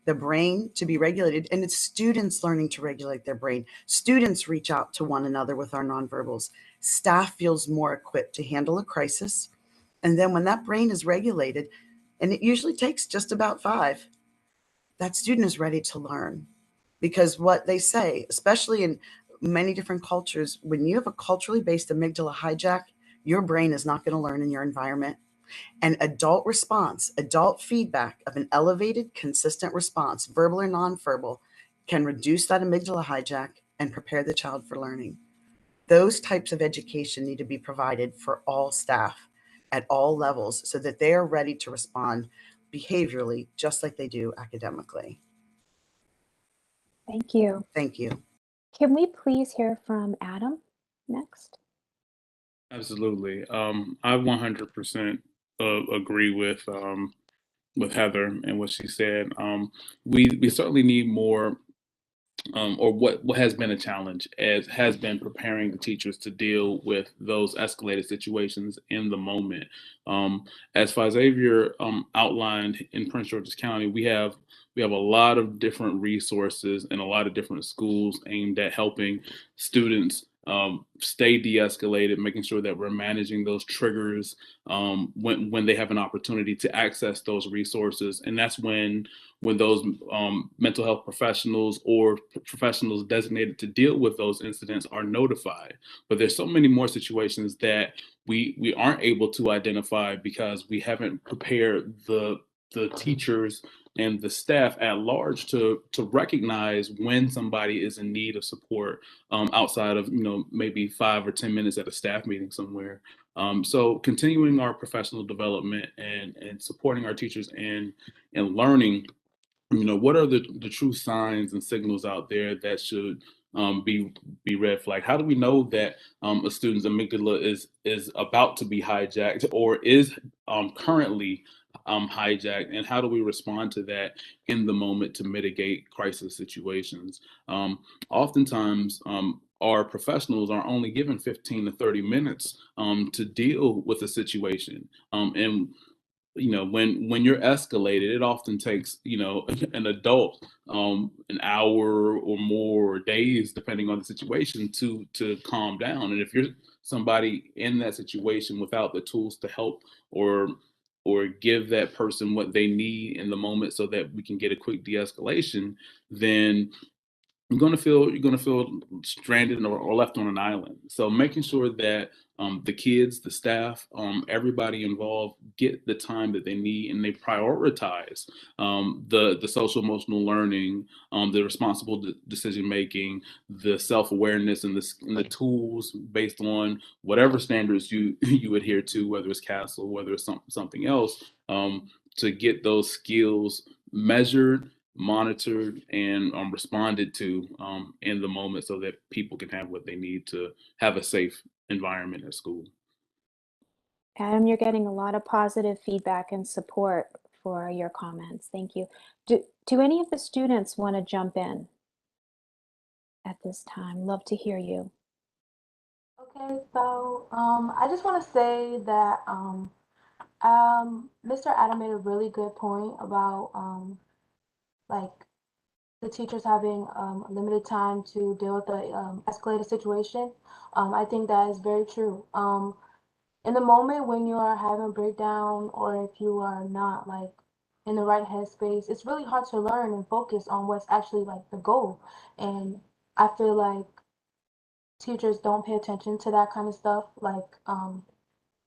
the brain to be regulated, and it's students learning to regulate their brain. Students reach out to one another with our nonverbals. Staff feels more equipped to handle a crisis. And then when that brain is regulated, and it usually takes just about 5, that student is ready to learn. Because what they say, especially in many different cultures, when you have a culturally based amygdala hijack, your brain is not going to learn in your environment. And adult response, adult feedback of an elevated, consistent response, verbal or nonverbal, can reduce that amygdala hijack and prepare the child for learning. Those types of education need to be provided for all staff at all levels so that they are ready to respond behaviorally just like they do academically. Thank you. Thank you. Can we please hear from Adam next? Absolutely. I 100% agree with Heather and what she said. We certainly need more, or what has been a challenge has been preparing the teachers to deal with those escalated situations in the moment. As Xavier outlined in Prince George's County, we have a lot of different resources and a lot of different schools aimed at helping students stay de-escalated, making sure that we're managing those triggers when they have an opportunity to access those resources. And that's when those mental health professionals or professionals designated to deal with those incidents are notified. But there's so many more situations that we aren't able to identify because we haven't prepared the teachers and the staff at large to recognize when somebody is in need of support outside of maybe 5 or 10 minutes at a staff meeting somewhere. So continuing our professional development and supporting our teachers in learning, what are the true signs and signals out there that should be red flag? How do we know that a student's amygdala is about to be hijacked or is currently hijacked, and how do we respond to that in the moment to mitigate crisis situations? Oftentimes, our professionals are only given 15 to 30 minutes to deal with a situation, and when you're escalated, it often takes an adult an hour or more, or days, depending on the situation, to calm down. And if you're somebody in that situation without the tools to help or give that person what they need in the moment so that we can get a quick de-escalation, then you're gonna feel stranded or left on an island. So making sure that the kids, the staff, everybody involved get the time that they need, and they prioritize the social emotional learning, the responsible decision making, the self-awareness, and the tools based on whatever standards you adhere to, whether it's CASEL, whether it's something else, to get those skills measured, monitored, and responded to in the moment, so that people can have what they need to have a safe environment at school. Adam, you're getting a lot of positive feedback and support for your comments. Thank you. Do any of the students want to jump in at this time? Love to hear you. Okay, so I just want to say that Mr. Adam made a really good point about like the teachers having limited time to deal with the escalated situation. I think that is very true. In the moment when you are having a breakdown, or if you are not like in the right headspace, it's really hard to learn and focus on what's actually like the goal. And I feel like teachers don't pay attention to that kind of stuff. Like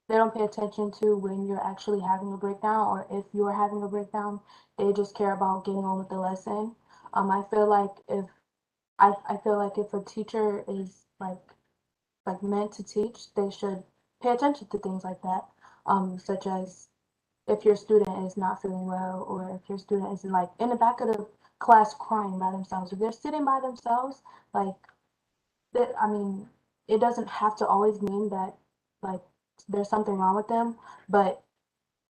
they don't pay attention to when you're actually having a breakdown, or if you're having a breakdown. They just care about getting on with the lesson. I feel like if a teacher is like meant to teach, they should pay attention to things like that, such as if your student is not feeling well, or if your student is like in the back of the class crying by themselves. If they're sitting by themselves, like that, I mean, it doesn't have to always mean that like there's something wrong with them, but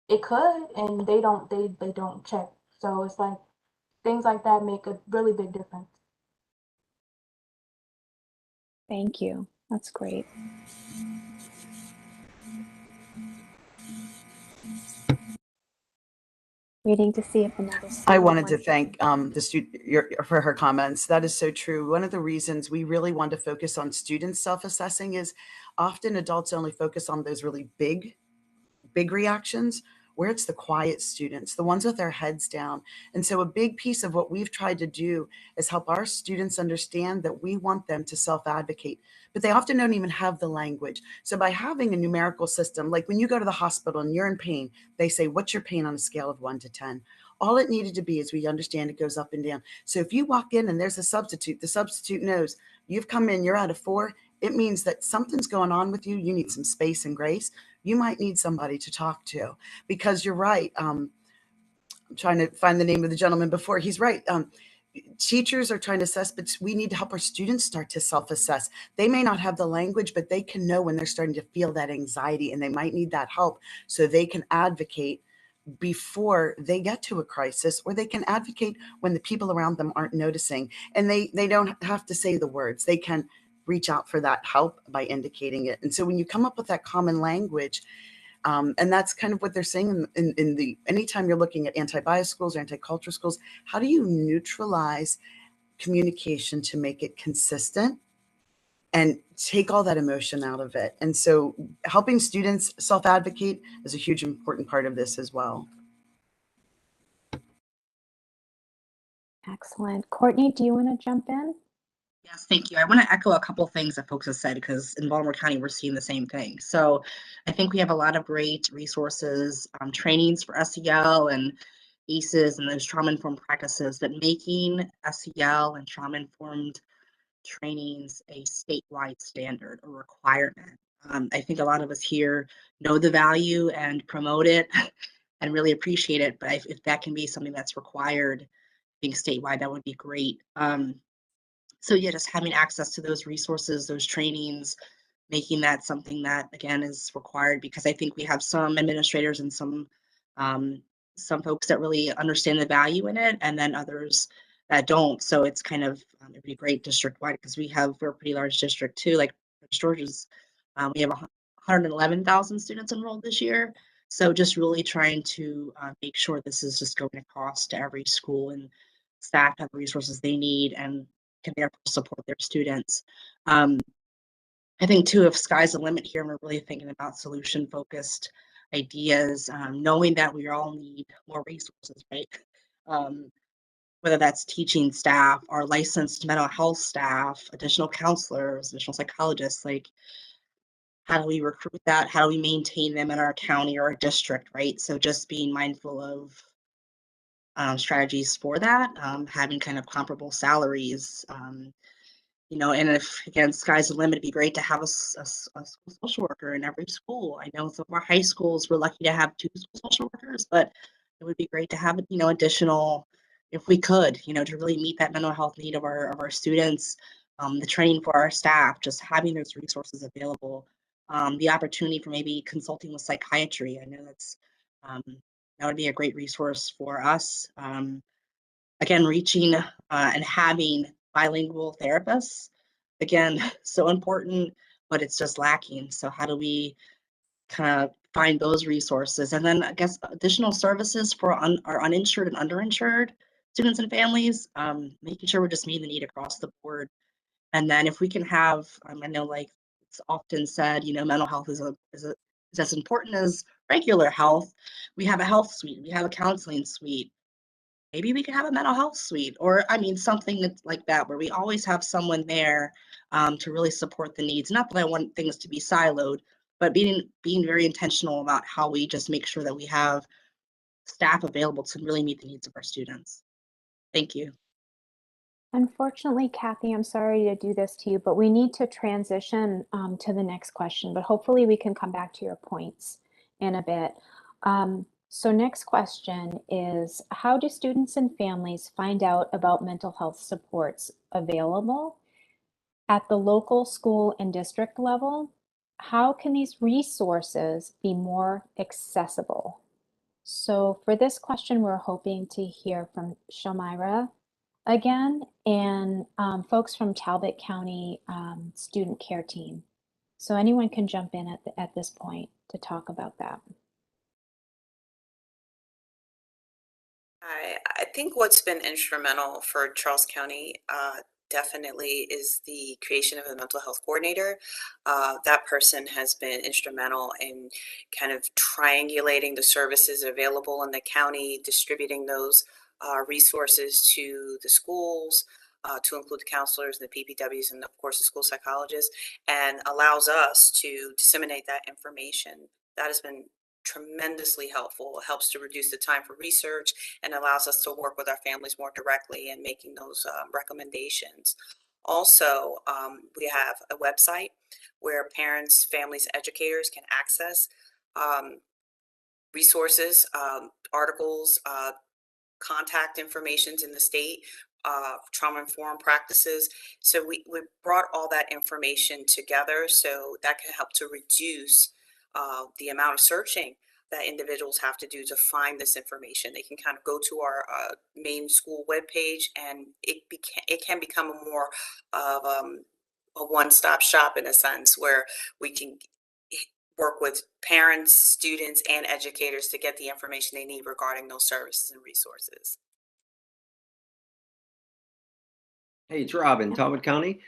it could, and they don't check. So it's like things like that make a really big difference. Thank you. That's great. Waiting to see if another student I wanted to wants thank the student for her comments. That is so true. One of the reasons we really want to focus on students self-assessing is often adults only focus on those really big reactions, where it's the quiet students, the ones with their heads down. And so a big piece of what we've tried to do is help our students understand that we want them to self-advocate, but they often don't even have the language. So by having a numerical system, like when you go to the hospital and you're in pain, they say, what's your pain on a scale of 1 to 10? All it needed to be is, we understand it goes up and down. So if you walk in and there's a substitute, the substitute knows you've come in, you're at a 4, it means that something's going on with you. You need some space and grace. You might need somebody to talk to, because you're right. I'm trying to find the name of the gentleman before. He's right. Teachers are trying to assess, but we need to help our students start to self-assess. They may not have the language, but they can know when they're starting to feel that anxiety, and they might need that help so they can advocate before they get to a crisis, or they can advocate when the people around them aren't noticing. And they don't have to say the words. They can reach out for that help by indicating it. And so when you come up with that common language, and that's kind of what they're saying in the, anytime you're looking at anti-bias schools or anti-culture schools, how do you neutralize communication to make it consistent and take all that emotion out of it? And so helping students self-advocate is a huge important part of this as well. Excellent. Courtney, do you want to jump in? Yes, thank you. I want to echo a couple of things that folks have said, because in Baltimore County, we're seeing the same thing. So I think we have a lot of great resources, trainings for SEL and ACEs and those trauma-informed practices, but making SEL and trauma-informed trainings a statewide standard or requirement I think a lot of us here know the value and promote it and really appreciate it. But if that can be something that's required, being statewide, that would be great. So yeah, just having access to those resources, those trainings, making that something that again is required, because I think we have some administrators and some folks that really understand the value in it, and then others that don't. So it's kind of it'd be great district wide, because we're a pretty large district too. Like Prince George's, we have 111,000 students enrolled this year. So just really trying to make sure this is just going across to every school, and staff have the resources they need and can therefore support their students. I think too, if sky's the limit here, we're really thinking about solution focused ideas, knowing that we all need more resources, right? Whether that's teaching staff, our licensed mental health staff, additional counselors, additional psychologists, like how do we recruit that? How do we maintain them in our county or our district, right? So just being mindful of strategies for that, having kind of comparable salaries, and if again, sky's the limit, it'd be great to have a school social worker in every school. I know some of our high schools, we're lucky to have 2 school social workers, but it would be great to have, additional, if we could, to really meet that mental health need of our students, the training for our staff, just having those resources available, the opportunity for maybe consulting with psychiatry. I know that would be a great resource for us. Again, reaching and having bilingual therapists, again, so important, but it's just lacking. So how do we kind of find those resources? And then I guess additional services for our uninsured and underinsured students and families, making sure we're just meeting the need across the board. And then if we can have, I know like it's often said, mental health is as important as regular health. We have a health suite, we have a counseling suite. Maybe we could have a mental health suite, or something that's like that, where we always have someone there to really support the needs. Not that I want things to be siloed, but being very intentional about how we just make sure that we have staff available to really meet the needs of our students. Thank you. Unfortunately, Kathy, I'm sorry to do this to you, but we need to transition to the next question, but hopefully we can come back to your points in a bit. So next question is, how do students and families find out about mental health supports available at the local school and district level? How can these resources be more accessible? So for this question, we're hoping to hear from Shamira again, and folks from Talbot County Student Care Team. So anyone can jump in at this point to talk about that. I think what's been instrumental for Charles County definitely is the creation of a mental health coordinator. That person has been instrumental in kind of triangulating the services available in the county, distributing those resources to the schools, to include the counselors and the PPWs and of course the school psychologists, and allows us to disseminate that information. That has been tremendously helpful. It helps to reduce the time for research and allows us to work with our families more directly in making those recommendations. Also, we have a website where parents, families, educators can access resources, articles, contact informations in the state, trauma-informed practices. So we brought all that information together so that can help to reduce the amount of searching that individuals have to do to find this information. They can kind of go to our main school webpage, and it can become a more of a one-stop shop in a sense, where we can work with parents, students, and educators to get the information they need regarding those services and resources. Hey, it's Rob in Talbot County.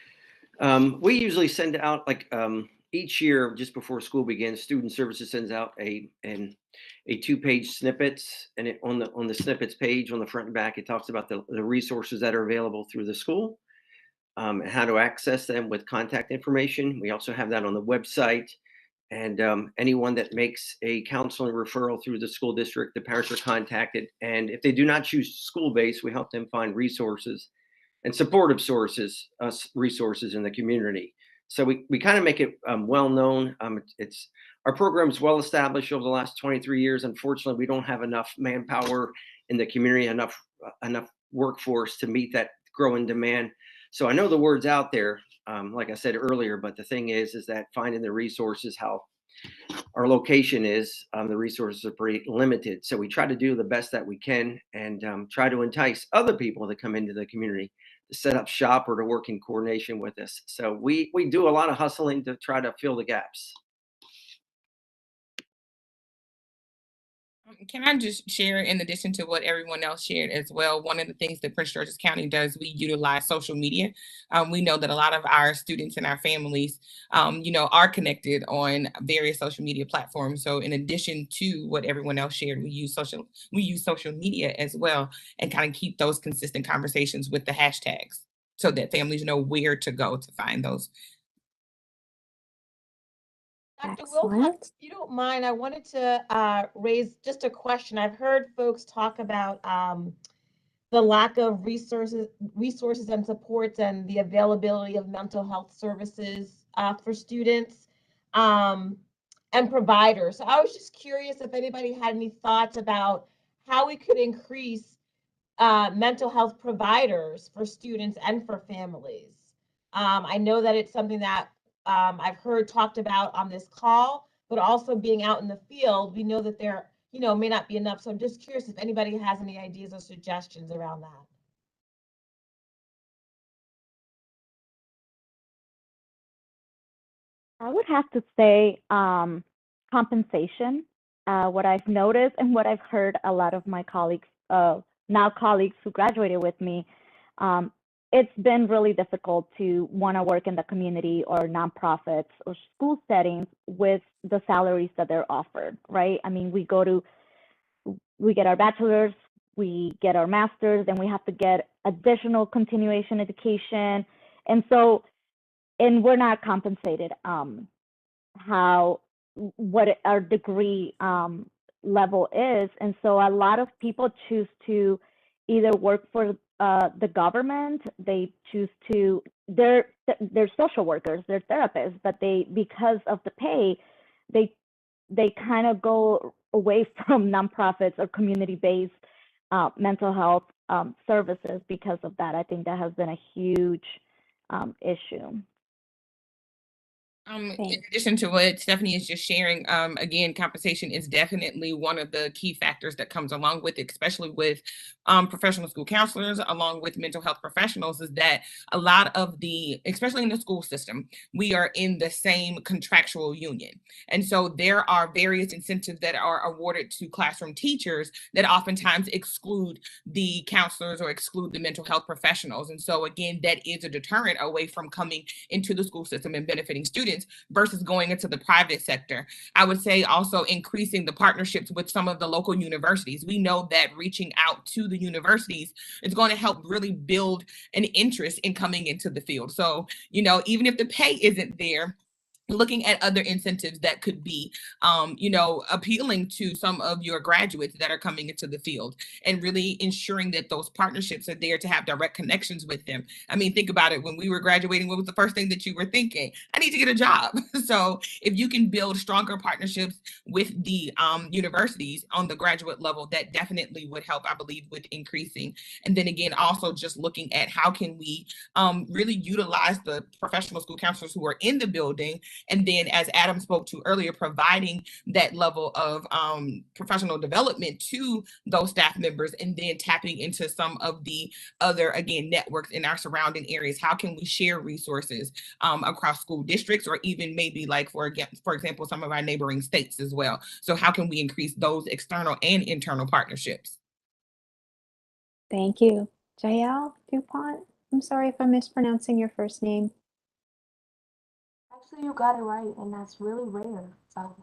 We usually send out each year, just before school begins, Student Services sends out a 2-page snippets, and on the snippets page on the front and back, it talks about the resources that are available through the school, and how to access them with contact information. We also have that on the website, and anyone that makes a counseling referral through the school district, the parents are contacted, and if they do not choose school-based, we help them find resources and supportive resources in the community. So we kind of make it well known. It's our program is well established over the last 23 years. Unfortunately, we don't have enough manpower in the community, enough workforce to meet that growing demand. So I know the word's out there, like I said earlier, but the thing is that finding the resources, how our location is, the resources are pretty limited. So we try to do the best that we can and try to entice other people to come into the community to set up shop or to work in coordination with us. So we do a lot of hustling to try to fill the gaps. Can I just share, in addition to what everyone else shared as well, one of the things that Prince George's County does, we utilize social media. We know that a lot of our students and our families, are connected on various social media platforms. So in addition to what everyone else shared, we use social media as well, and kind of keep those consistent conversations with the hashtags so that families know where to go to find those. Dr. Wilcox, if you don't mind, I wanted to raise just a question. I've heard folks talk about the lack of resources and supports and the availability of mental health services for students and providers. So I was just curious if anybody had any thoughts about how we could increase mental health providers for students and for families. I know that it's something that I've heard talked about on this call, but also being out in the field, we know that there, may not be enough. So I'm just curious if anybody has any ideas or suggestions around that. I would have to say compensation. What I've noticed and what I've heard a lot of my colleagues, now colleagues who graduated with me, it's been really difficult to want to work in the community or nonprofits or school settings with the salaries that they're offered, right? I mean, we get our bachelor's, we get our master's, and we have to get additional continuation education. And we're not compensated what our degree level is. And so a lot of people choose to either work for the government, they're social workers, they're therapists, but because of the pay, they kind of go away from nonprofits or community-based mental health services because of that. I think that has been a huge issue. In addition to what Stephanie is just sharing, again, compensation is definitely one of the key factors that comes along with it, especially with professional school counselors, along with mental health professionals, is that a lot of especially in the school system, we are in the same contractual union. And so there are various incentives that are awarded to classroom teachers that oftentimes exclude the counselors or exclude the mental health professionals. And so again, that is a deterrent away from coming into the school system and benefiting students versus going into the private sector. I would say also increasing the partnerships with some of the local universities. We know that reaching out to the universities is going to help really build an interest in coming into the field. So, even if the pay isn't there, looking at other incentives that could be, appealing to some of your graduates that are coming into the field, and really ensuring that those partnerships are there to have direct connections with them. I mean, think about it. When we were graduating, what was the first thing that you were thinking? I need to get a job. So if you can build stronger partnerships with the universities on the graduate level, that definitely would help, I believe, with increasing. And then again, also just looking at how can we really utilize the professional school counselors who are in the building. And then, as Adam spoke to earlier, providing that level of professional development to those staff members, and then tapping into some of the other, again, networks in our surrounding areas. How can we share resources across school districts, or even maybe like, for example, some of our neighboring states as well? So how can we increase those external and internal partnerships? Thank you. Jael DuPont, I'm sorry if I'm mispronouncing your first name. Actually, you got it right, and that's really rare. So,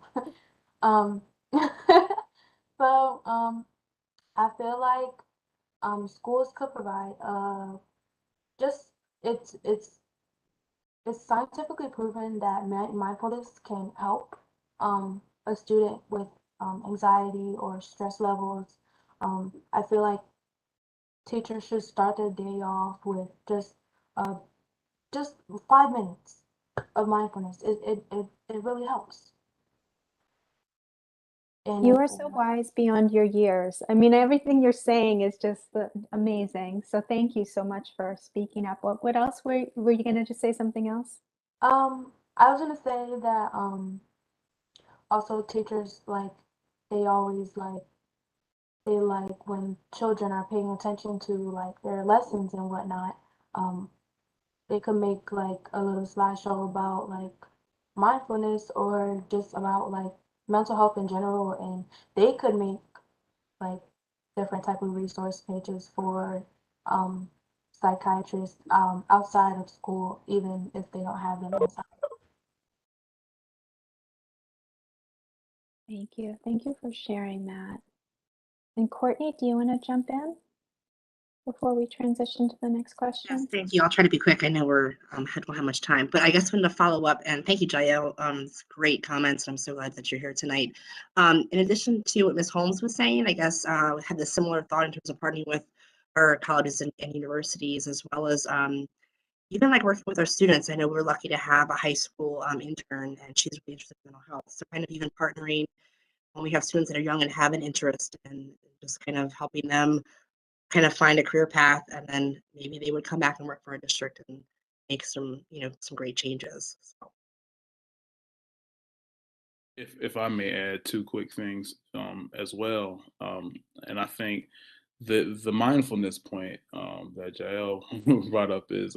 I feel like schools could provide it's scientifically proven that mindfulness can help a student with anxiety or stress levels. I feel like teachers should start their day off with just 5 minutes mindfulness. It really helps. And You are so wise beyond your years. I mean, everything you're saying is just amazing. So thank you so much for speaking up. What else were you gonna just say something else? I was gonna say that also teachers they always they like when children are paying attention to like their lessons and whatnot. They could make like a little slideshow about like mindfulness or just about like mental health in general, and they could make like different type of resource pages for psychiatrists outside of school, even if they don't have them inside. Thank you. Thank you for sharing that. And Courtney, do you want to jump in before we transition to the next question? Yes, thank you. I'll try to be quick. I know we're don't have much time, but I guess I'm going to follow up, and thank you, Jael. It's great comments. I'm so glad that you're here tonight. In addition to what Ms. Holmes was saying, I guess we had this similar thought in terms of partnering with our colleges and universities, as well as even like working with our students. I know we're lucky to have a high school intern, and she's really interested in mental health. So kind of even partnering when we have students that are young and have an interest, and just kind of helping them kind of find a career path, and then maybe they would come back and work for a district and make some, some great changes. So. If I may add two quick things as well, and I think the mindfulness point that Jael brought up is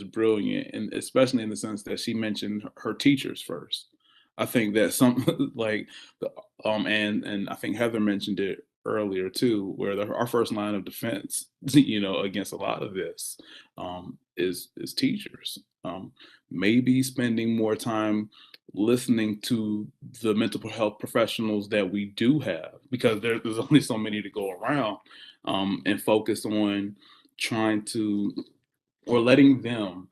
brilliant, and especially in the sense that she mentioned her teachers first. I think that some like and I think Heather mentioned it earlier too, where our first line of defense, against a lot of this is teachers. Maybe spending more time listening to the mental health professionals that we do have, because there's only so many to go around, and focus on trying to, or letting them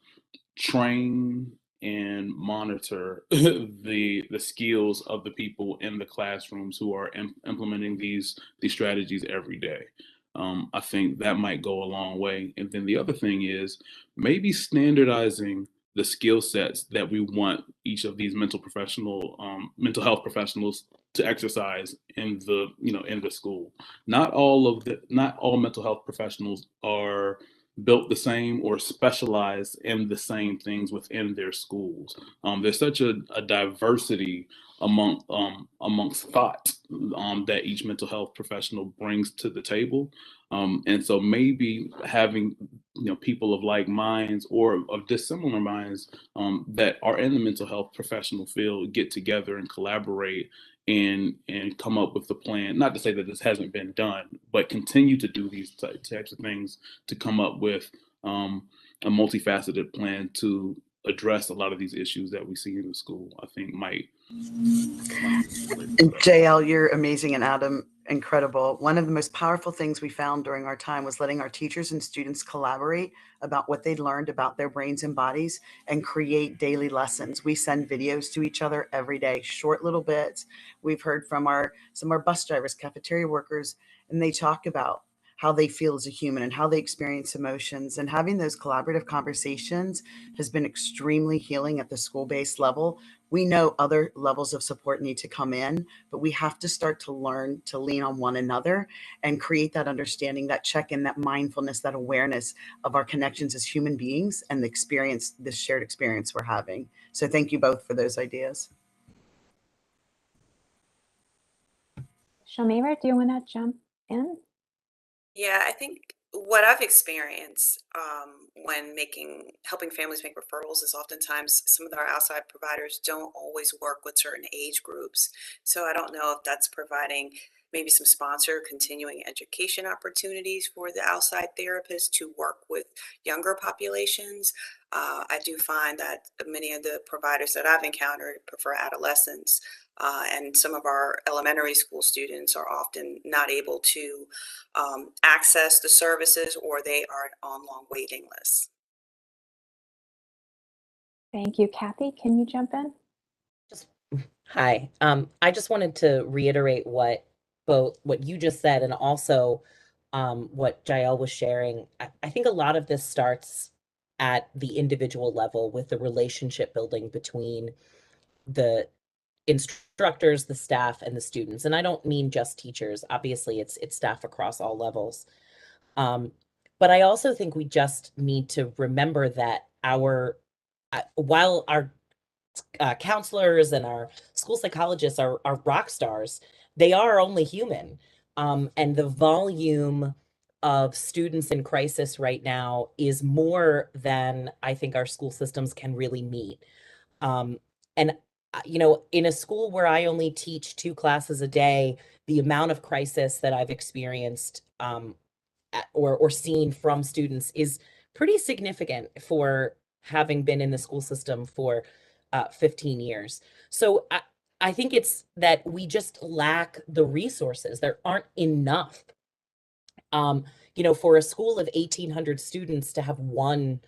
train and monitor the skills of the people in the classrooms who are implementing these strategies every day. I think that might go a long way. And then the other thing is maybe standardizing the skill sets that we want each of these mental health professionals to exercise in the school. Not all mental health professionals are built the same or specialize in the same things within their schools. There's such a diversity amongst thought that each mental health professional brings to the table. And so maybe having people of like minds or of dissimilar minds that are in the mental health professional field get together and collaborate and come up with the plan. Not to say that this hasn't been done, but continue to do these types of things to come up with a multifaceted plan to address a lot of these issues that we see in the school. I think might. And JL, you're amazing, and Adam, incredible. One of the most powerful things we found during our time was letting our teachers and students collaborate about what they'd learned about their brains and bodies and create daily lessons. We send videos to each other every day, short little bits. We've heard from some of our bus drivers, cafeteria workers, and they talk about how they feel as a human and how they experience emotions. And having those collaborative conversations has been extremely healing at the school-based level. We know other levels of support need to come in, but we have to start to learn to lean on one another and create that understanding, that check-in, that mindfulness, that awareness of our connections as human beings and this shared experience we're having. So thank you both for those ideas. Shamira, do you want to jump in? Yeah, I think what I've experienced when helping families make referrals is oftentimes some of our outside providers don't always work with certain age groups. So I don't know if that's providing maybe some sponsor continuing education opportunities for the outside therapists to work with younger populations. I do find that many of the providers that I've encountered prefer adolescents. And some of our elementary school students are often not able to access the services, or they are on long waiting lists. Thank you. Kathy, can you jump in? Hi. I just wanted to reiterate what you just said, and also what Jael was sharing. I think a lot of this starts at the individual level with the relationship building between the instructors, the staff, and the students. And I don't mean just teachers. Obviously, it's staff across all levels. But I also think we just need to remember that while our counselors and our school psychologists are rock stars, they are only human. And the volume of students in crisis right now is more than I think our school systems can really meet. And in a school where I only teach 2 classes a day, the amount of crisis that I've experienced or seen from students is pretty significant for having been in the school system for 15 years. So I think it's that we just lack the resources. There aren't enough. For a school of 1,800 students to have one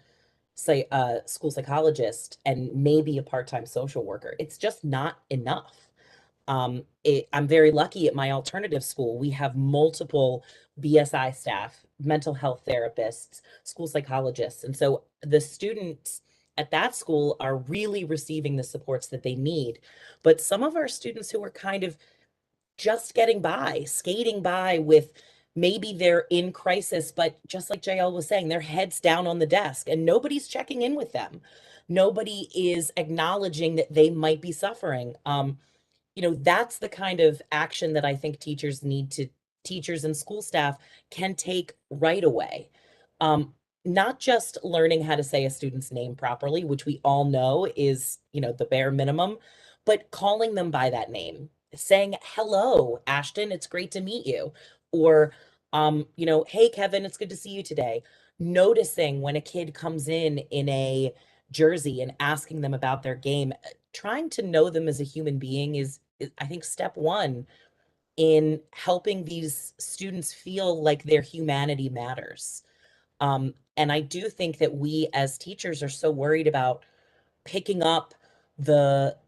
school psychologist and maybe a part-time social worker, it's just not enough. I'm very lucky at my alternative school. We have multiple BSI staff, mental health therapists, school psychologists. And so the students at that school are really receiving the supports that they need. But some of our students who are kind of just getting by, skating by with maybe they're in crisis, but just like JL was saying, their heads down on the desk and nobody's checking in with them. Nobody is acknowledging that they might be suffering. That's the kind of action that I think teachers and school staff can take right away. Not just learning how to say a student's name properly, which we all know is, the bare minimum, but calling them by that name, saying, "Hello, Ashton, it's great to meet you." Or, "Hey, Kevin, it's good to see you today." Noticing when a kid comes in a jersey and asking them about their game, trying to know them as a human being is I think step one in helping these students feel like their humanity matters. And I do think that we as teachers are so worried about picking up the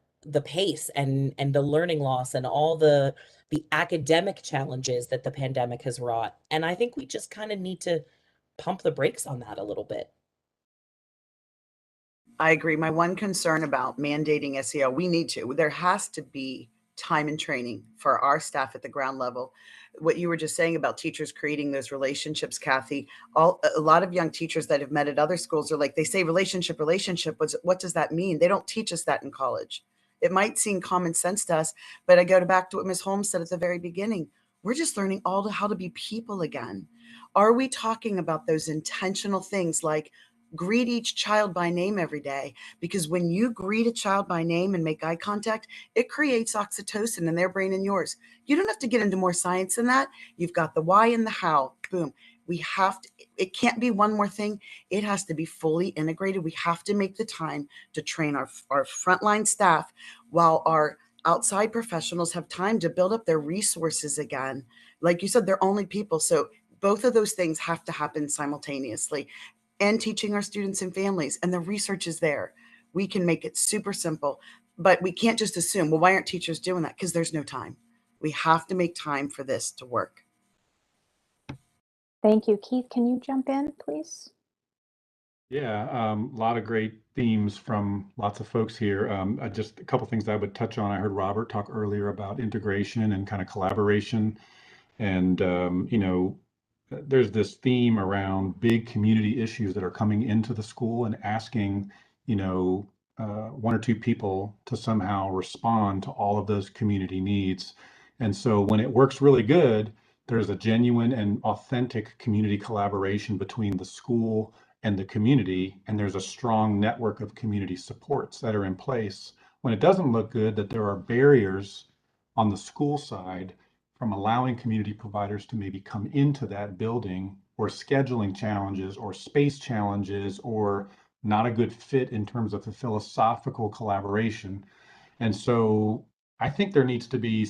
pace and the learning loss and all the academic challenges that the pandemic has wrought. And I think we just kind of need to pump the brakes on that a little bit. I agree. My one concern about mandating SEL, there has to be time and training for our staff at the ground level. What you were just saying about teachers creating those relationships, Kathy, a lot of young teachers that have met at other schools are like, they say relationship, what does that mean? They don't teach us that in college. It might seem common sense to us, but I go back to what Ms. Holmes said at the very beginning. We're just learning how to be people again. Are we talking about those intentional things like greet each child by name every day? Because when you greet a child by name and make eye contact, it creates oxytocin in their brain and yours. You don't have to get into more science than that. You've got the why and the how. Boom. It can't be one more thing. It has to be fully integrated. We have to make the time to train our frontline staff while our outside professionals have time to build up their resources again. Like you said, they're only people. So both of those things have to happen simultaneously. And teaching our students and families. And the research is there. We can make it super simple, but we can't just assume, well, why aren't teachers doing that? Because there's no time. We have to make time for this to work. Thank you. Keith, can you jump in, please? Yeah, a lot of great themes from lots of folks here. Just a couple things I would touch on. I heard Robert talk earlier about integration and kind of collaboration. And, there's this theme around big community issues that are coming into the school and asking, one or two people to somehow respond to all of those community needs. And so when it works really good, there's a genuine and authentic community collaboration between the school and the community, and there's a strong network of community supports that are in place. When it doesn't look good, that there are barriers on the school side from allowing community providers to maybe come into that building, or scheduling challenges or space challenges, or not a good fit in terms of the philosophical collaboration. And so I think there needs to be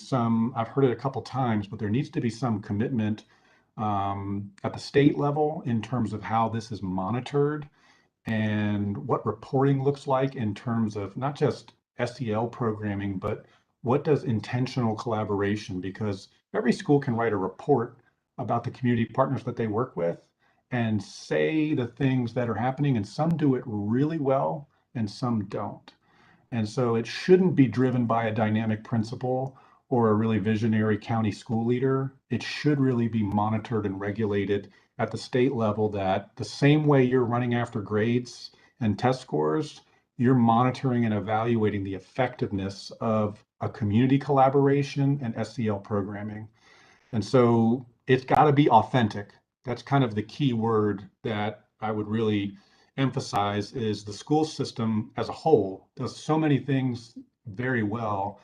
I've heard it a couple times, but there needs to be some commitment at the state level in terms of how this is monitored and what reporting looks like in terms of not just SEL programming, but what does intentional collaboration, because every school can write a report about the community partners that they work with, and say the things that are happening, and some do it really well and some don't. And so it shouldn't be driven by a dynamic principal or a really visionary county school leader. It should really be monitored and regulated at the state level, that the same way you're running after grades and test scores, you're monitoring and evaluating the effectiveness of a community collaboration and SEL programming. And so it's got to be authentic. That's kind of the key word that I would really emphasize. Is the school system as a whole does so many things very well,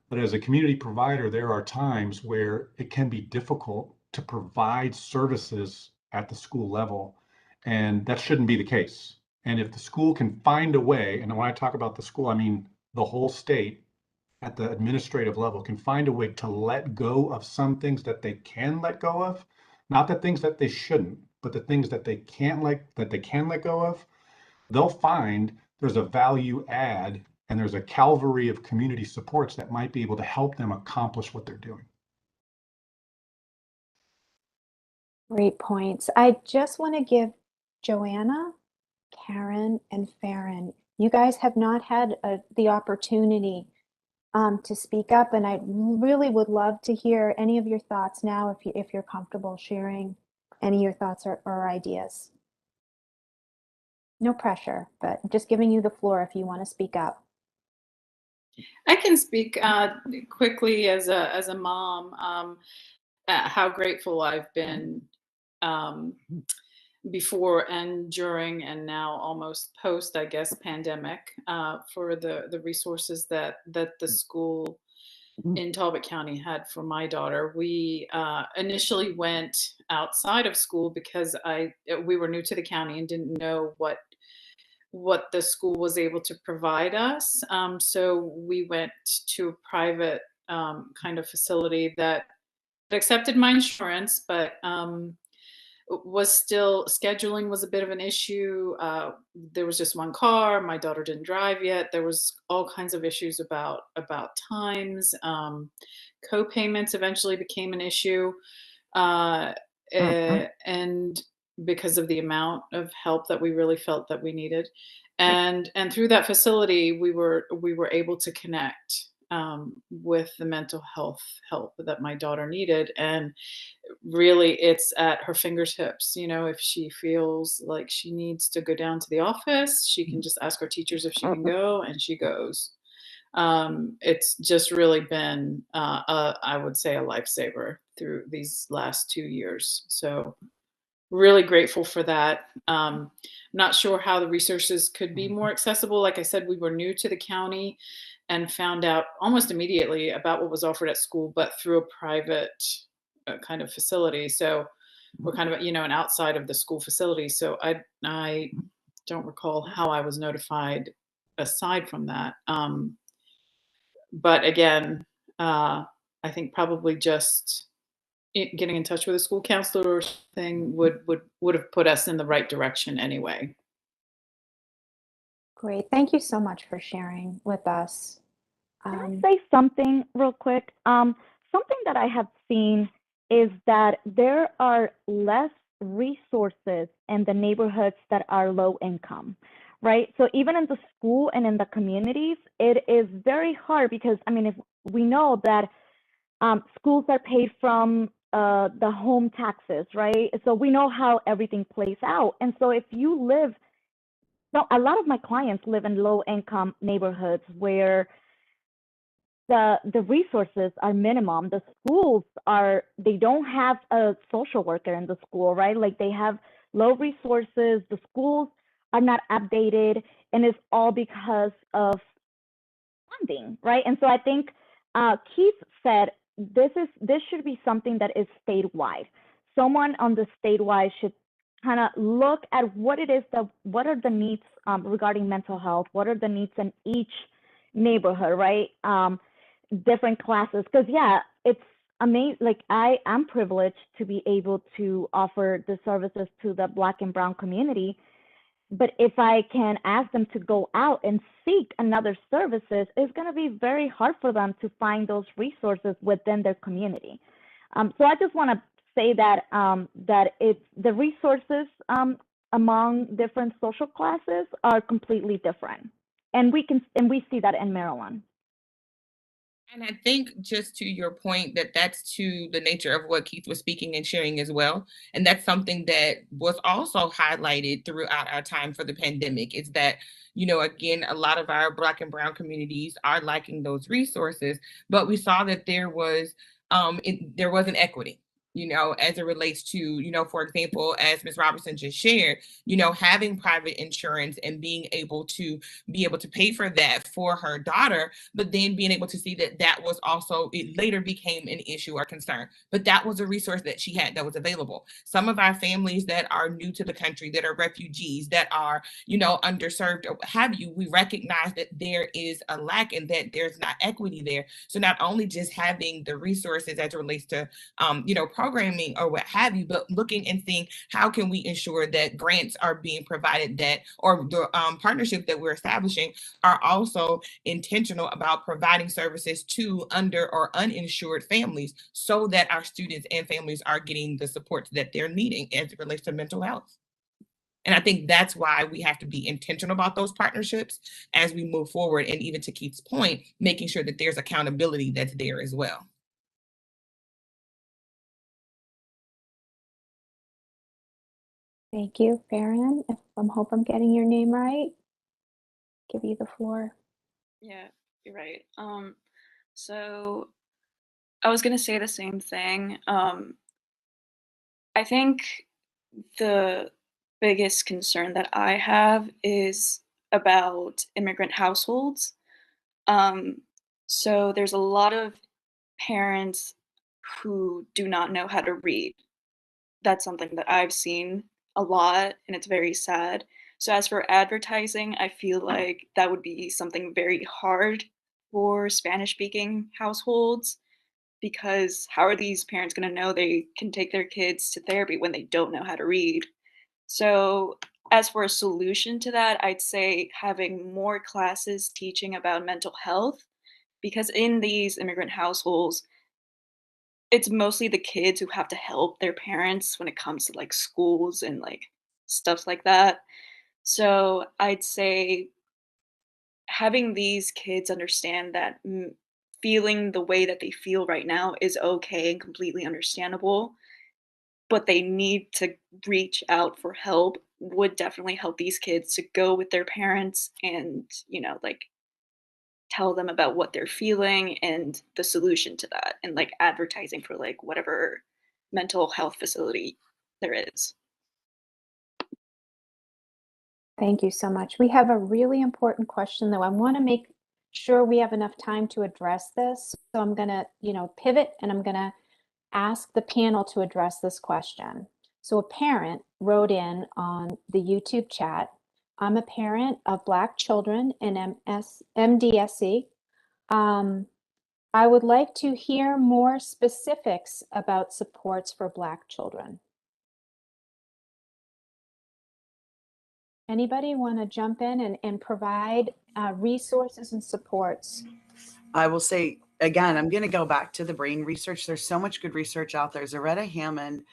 but as a community provider, there are times where it can be difficult to provide services at the school level, and that shouldn't be the case. And if the school can find a way, and when I talk about the school, I mean the whole state, at the administrative level, can find a way to let go of some things that they can let go of, not the things that they shouldn't, but the things that they can let go of, they'll find there's a value add and there's a cavalry of community supports that might be able to help them accomplish what they're doing. Great points. I just want to give Joanna, Karen, and Farron, you guys have not had the opportunity to speak up, and I really would love to hear any of your thoughts now, if you're comfortable sharing any of your thoughts or ideas. No pressure, but I'm just giving you the floor if you want to speak up. I can speak quickly as a mom. How grateful I've been before and during and now almost post, I guess, pandemic, for the resources that the school in Talbot County had for my daughter. We initially went outside of school because we were new to the county and didn't know what the school was able to provide us. So we went to a private kind of facility that accepted my insurance, but was still, scheduling was a bit of an issue. There was just one car. My daughter didn't drive yet. There was all kinds of issues about times. Co-payments eventually became an issue. And because of the amount of help that we really felt that we needed. And through that facility, we were able to connect with the mental health help that my daughter needed. And really, it's at her fingertips. You know, if she feels like she needs to go down to the office, she can just ask her teachers if she can go, and she goes. It's just really been, I would say, a lifesaver through these last 2 years. So really grateful for that. Not sure how the resources could be more accessible. Like I said, we were new to the county and found out almost immediately about what was offered at school, but through a private kind of facility. So we're kind of, an outside of the school facility. So I don't recall how I was notified aside from that. But again, I think probably just getting in touch with a school counselor or something would have put us in the right direction anyway. Great. Thank you so much for sharing with us. Can I say something real quick? Something that I have seen is that there are less resources in the neighborhoods that are low income, right? So even in the school and in the communities, it is very hard because, if we know that schools are paid from the home taxes, right? So we know how everything plays out. And so if you live, a lot of my clients live in low income neighborhoods where the resources are minimum. The schools they don't have a social worker in the school, right? Like they have low resources. The schools are not updated, and it's all because of funding, right? And so I think Keith said this should be something that is statewide. Someone on the statewide should kind of look at what are the needs regarding mental health, what are the needs in each neighborhood, right? Different classes, because it's amazing. Like I'm privileged to be able to offer the services to the Black and Brown community, but if I can ask them to go out and seek another services, it's going to be very hard for them to find those resources within their community. So I just want to say that that it's the resources among different social classes are completely different, and we see that in Maryland. And I think, just to your point, that's to the nature of what Keith was speaking and sharing as well. And that's something that was also highlighted throughout our time for the pandemic, is that, again, a lot of our Black and Brown communities are lacking those resources, but we saw that there was an equity, as it relates to, for example, as Ms. Robertson just shared, having private insurance and being able to pay for that for her daughter, but then being able to see that was also, it later became an issue or concern, but that was a resource that she had that was available. Some of our families that are new to the country, that are refugees, that are, underserved, or what have you, we recognize that there is a lack and that there's not equity there. So not only just having the resources as it relates to, programming or what have you, but looking and seeing how can we ensure that grants are being provided, that, or the partnerships that we're establishing are also intentional about providing services to under or uninsured families, so that our students and families are getting the support that they're needing as it relates to mental health. And I think that's why we have to be intentional about those partnerships as we move forward. And even to Keith's point, making sure that there's accountability that's there as well. Thank you, Farron. I hope I'm getting your name right. Give you the floor. Yeah, you're right. So I was gonna say the same thing. I think the biggest concern that I have is about immigrant households. So there's a lot of parents who do not know how to read. That's something that I've seen a lot, and it's very sad. So as for advertising, I feel like that would be something very hard for Spanish-speaking households, because how are these parents going to know they can take their kids to therapy when they don't know how to read? So as for a solution to that, I'd say having more classes teaching about mental health, because in these immigrant households, it's mostly the kids who have to help their parents when it comes to like schools and like stuff like that. So I'd say having these kids understand that feeling the way that they feel right now is okay and completely understandable, but they need to reach out for help would definitely help these kids to go with their parents and, like tell them about what they're feeling and the solution to that, and like advertising for like whatever mental health facility there is. Thank you so much. We have a really important question, though. I want to make sure we have enough time to address this. So I'm going to, pivot, and I'm going to ask the panel to address this question. So a parent wrote in on the YouTube chat, "I'm a parent of Black children in MDSE. I would like to hear more specifics about supports for Black children." Anybody want to jump in and provide resources and supports? I will say, again, I'm going to go back to the brain research. There's so much good research out there. Zaretta Hammond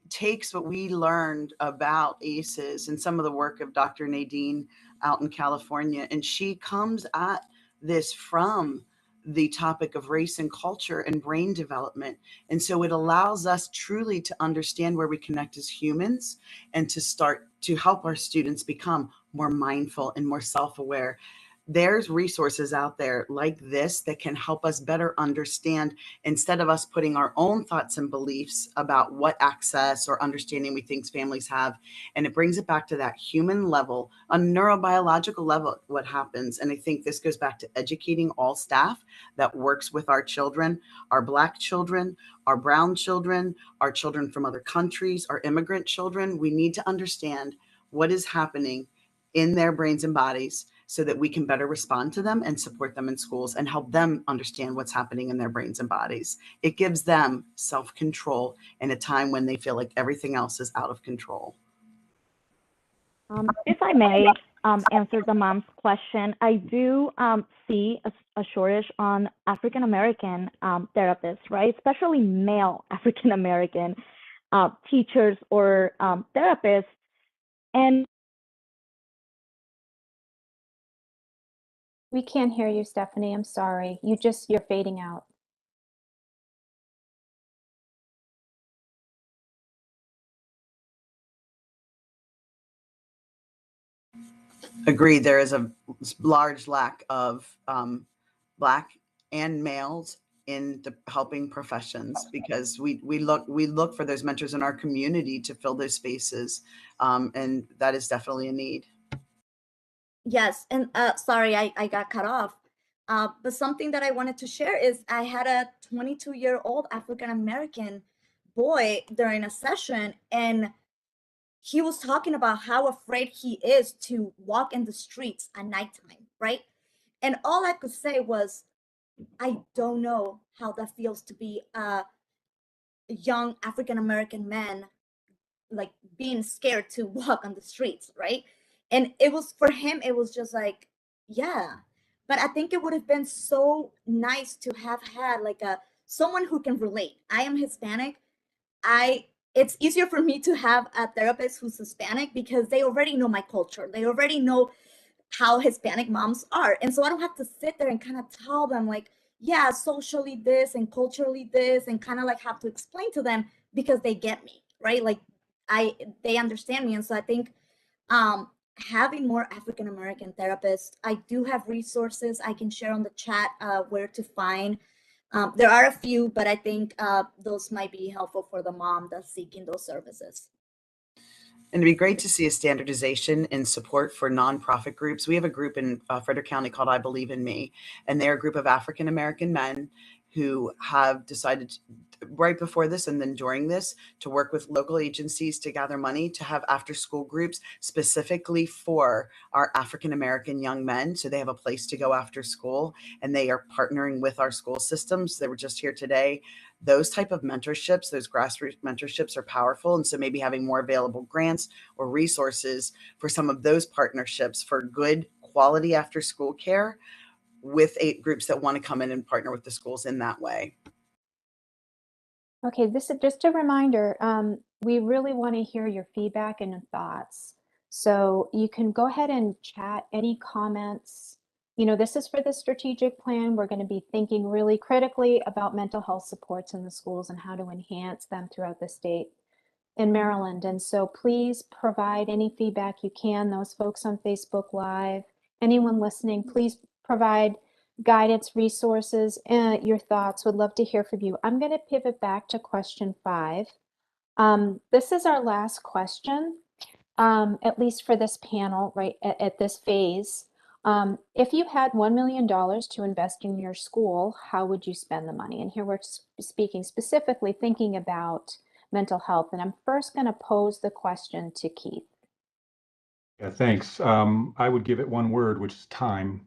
takes what we learned about ACEs and some of the work of Dr. Nadine out in California, and she comes at this from the topic of race and culture and brain development. And so it allows us truly to understand where we connect as humans, and to start to help our students become more mindful and more self-aware. There's resources out there like this that can help us better understand, instead of us putting our own thoughts and beliefs about what access or understanding we think families have. And it brings it back to that human level, a neurobiological level, what happens. And I think this goes back to educating all staff that works with our children, our Black children, our brown children, our children from other countries, our immigrant children. We need to understand what is happening in their brains and bodies, so that we can better respond to them and support them in schools and help them understand what's happening in their brains and bodies. It gives them self-control in a time when they feel like everything else is out of control. If I may, answer the mom's question. I do see a shortage on African American therapists, right? Especially male African American teachers or therapists. And we can't hear you, Stephanie. I'm sorry. You're fading out. Agreed. There is a large lack of Black and males in the helping professions, because we look for those mentors in our community to fill those spaces, and that is definitely a need. Yes, and sorry, I got cut off. But something that I wanted to share is I had a 22-year-old African American boy during a session, and he was talking about how afraid he is to walk in the streets at nighttime, right? And all I could say was, I don't know how that feels to be a young African American man, like being scared to walk on the streets, right? And it was, for him, it was just like, yeah. But I think it would have been so nice to have had like someone who can relate. I am Hispanic. It's easier for me to have a therapist who's Hispanic because they already know my culture. They already know how Hispanic moms are. And so I don't have to sit there and kind of tell them like, yeah, socially this and culturally this, and kind of like have to explain to them, because they get me, right? Like they understand me. And so I think having more African American therapists, I do have resources I can share on the chat where to find. There are a few, but I think those might be helpful for the mom that's seeking those services. And it'd be great to see a standardization in support for nonprofit groups. We have a group in Frederick County called I Believe in Me, and they're a group of African American men who have decided right before this and then during this to work with local agencies to gather money to have after school groups specifically for our African American young men, so they have a place to go after school, and they are partnering with our school systems. They were just here today. Those type of mentorships, those grassroots mentorships, are powerful. And so maybe having more available grants or resources for some of those partnerships for good quality after school care with groups that want to come in and partner with the schools in that way. Okay, this is just a reminder. We really want to hear your feedback and your thoughts. So you can go ahead and chat any comments. You know, this is for the strategic plan. We're going to be thinking really critically about mental health supports in the schools and how to enhance them throughout the state in Maryland. And so please provide any feedback you can. Those folks on Facebook Live, anyone listening, please provide guidance, resources, and your thoughts. Would love to hear from you. I'm going to pivot back to question 5. This is our last question, at least for this panel, right at this phase. If you had $1 million to invest in your school, how would you spend the money? And here we're speaking specifically thinking about mental health. And I'm first going to pose the question to Keith. Yeah, thanks. I would give it one word, which is time.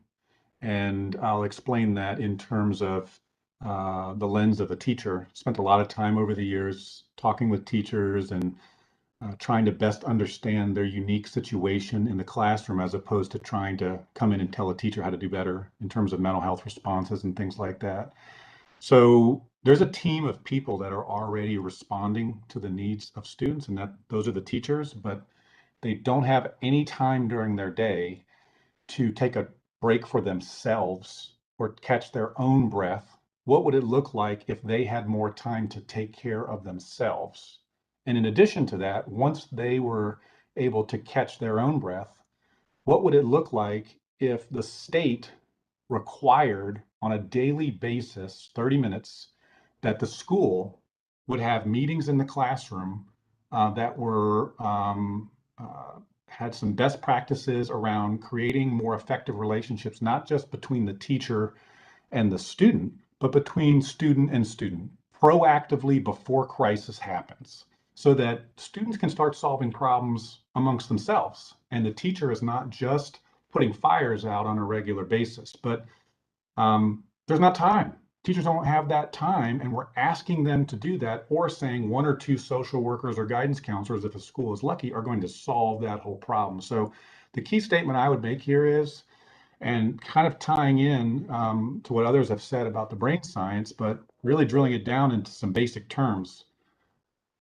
And I'll explain that in terms of the lens of a teacher. Spent a lot of time over the years talking with teachers and trying to best understand their unique situation in the classroom, as opposed to trying to come in and tell a teacher how to do better in terms of mental health responses and things like that. So there's a team of people that are already responding to the needs of students, and those are the teachers, but they don't have any time during their day to take a break for themselves or catch their own breath. What would it look like if they had more time to take care of themselves? And in addition to that, once they were able to catch their own breath, what would it look like if the state required on a daily basis, 30 minutes, that the school would have meetings in the classroom that were had some best practices around creating more effective relationships, not just between the teacher and the student, but between student and student, proactively before crisis happens, so that students can start solving problems amongst themselves. And the teacher is not just putting fires out on a regular basis, but there's not time. Teachers don't have that time, and we're asking them to do that, or saying 1 or 2 social workers or guidance counselors, if a school is lucky, are going to solve that whole problem. So The key statement I would make here is, and kind of tying in to what others have said about the brain science, but really drilling it down into some basic terms.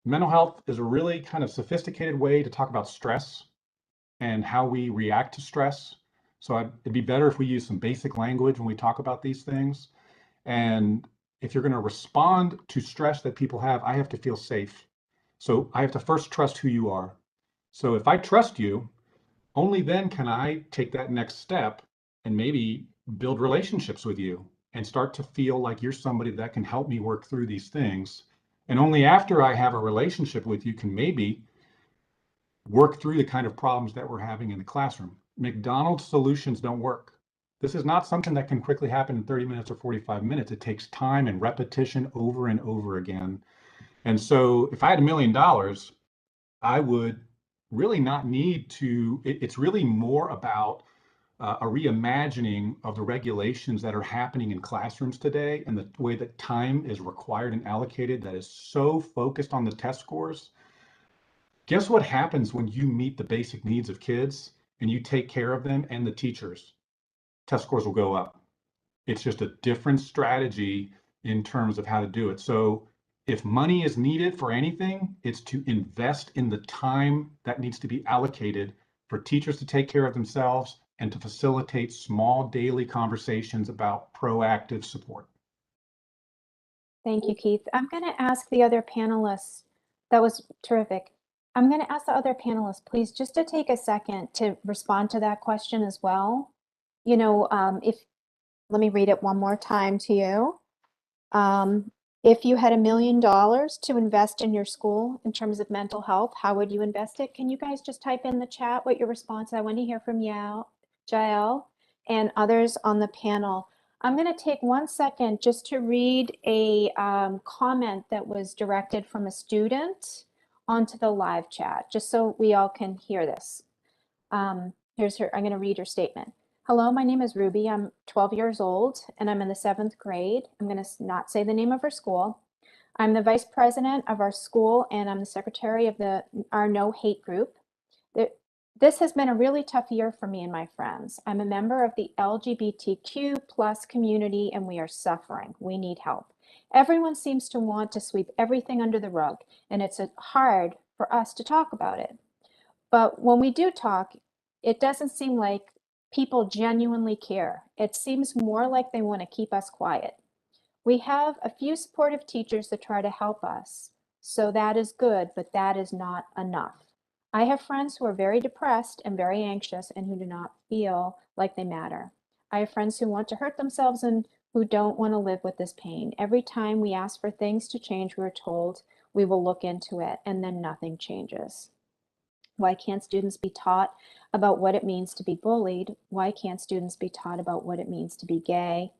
Mental health is a really kind of sophisticated way to talk about stress and how we react to stress. So it'd be better if we use some basic language when we talk about these things. And if you're going to respond to stress that people have, I have to feel safe. So I have to first trust who you are. So if I trust you, only then can I take that next step and maybe build relationships with you and start to feel like you're somebody that can help me work through these things. And only after I have a relationship with you can maybe work through the kind of problems that we're having in the classroom. McDonald's solutions don't work. This is not something that can quickly happen in 30 minutes or 45 minutes. It takes time and repetition over and over again. And so if I had $1 million, I would really not need to, it's really more about a reimagining of the regulations that are happening in classrooms today and the way that time is required and allocated that is so focused on the test scores. Guess what happens when you meet the basic needs of kids and you take care of them and the teachers? Test scores will go up. It's just a different strategy in terms of how to do it. So if money is needed for anything, it's to invest in the time that needs to be allocated for teachers to take care of themselves and to facilitate small daily conversations about proactive support. Thank you, Keith. I'm going to ask the other panelists. That was terrific. I'm going to ask the other panelists, please, just to take a second to respond to that question as well. You know, let me read it one more time to you. If you had $1 million to invest in your school in terms of mental health, how would you invest it? Can you guys just type in the chat what your response is? I want to hear from Jael and others on the panel. I'm going to take 1 second just to read a comment that was directed from a student onto the live chat, just so we all can hear this. Here's her, I'm going to read her statement. Hello, my name is Ruby. I'm 12 years old and I'm in the 7th grade. I'm going to not say the name of her school. I'm the vice president of our school and I'm the secretary of our No Hate group. This has been a really tough year for me and my friends. I'm a member of the LGBTQ plus community and we are suffering. We need help. Everyone seems to want to sweep everything under the rug and it's hard for us to talk about it. But when we do talk, it doesn't seem like people genuinely care. It seems more like they want to keep us quiet. We have a few supportive teachers that try to help us. So that is good, but that is not enough. I have friends who are very depressed and very anxious and who do not feel like they matter. I have friends who want to hurt themselves and who don't want to live with this pain. Every time we ask for things to change, we're told we will look into it and then nothing changes. Why can't students be taught about what it means to be bullied? Why can't students be taught about what it means to be gay?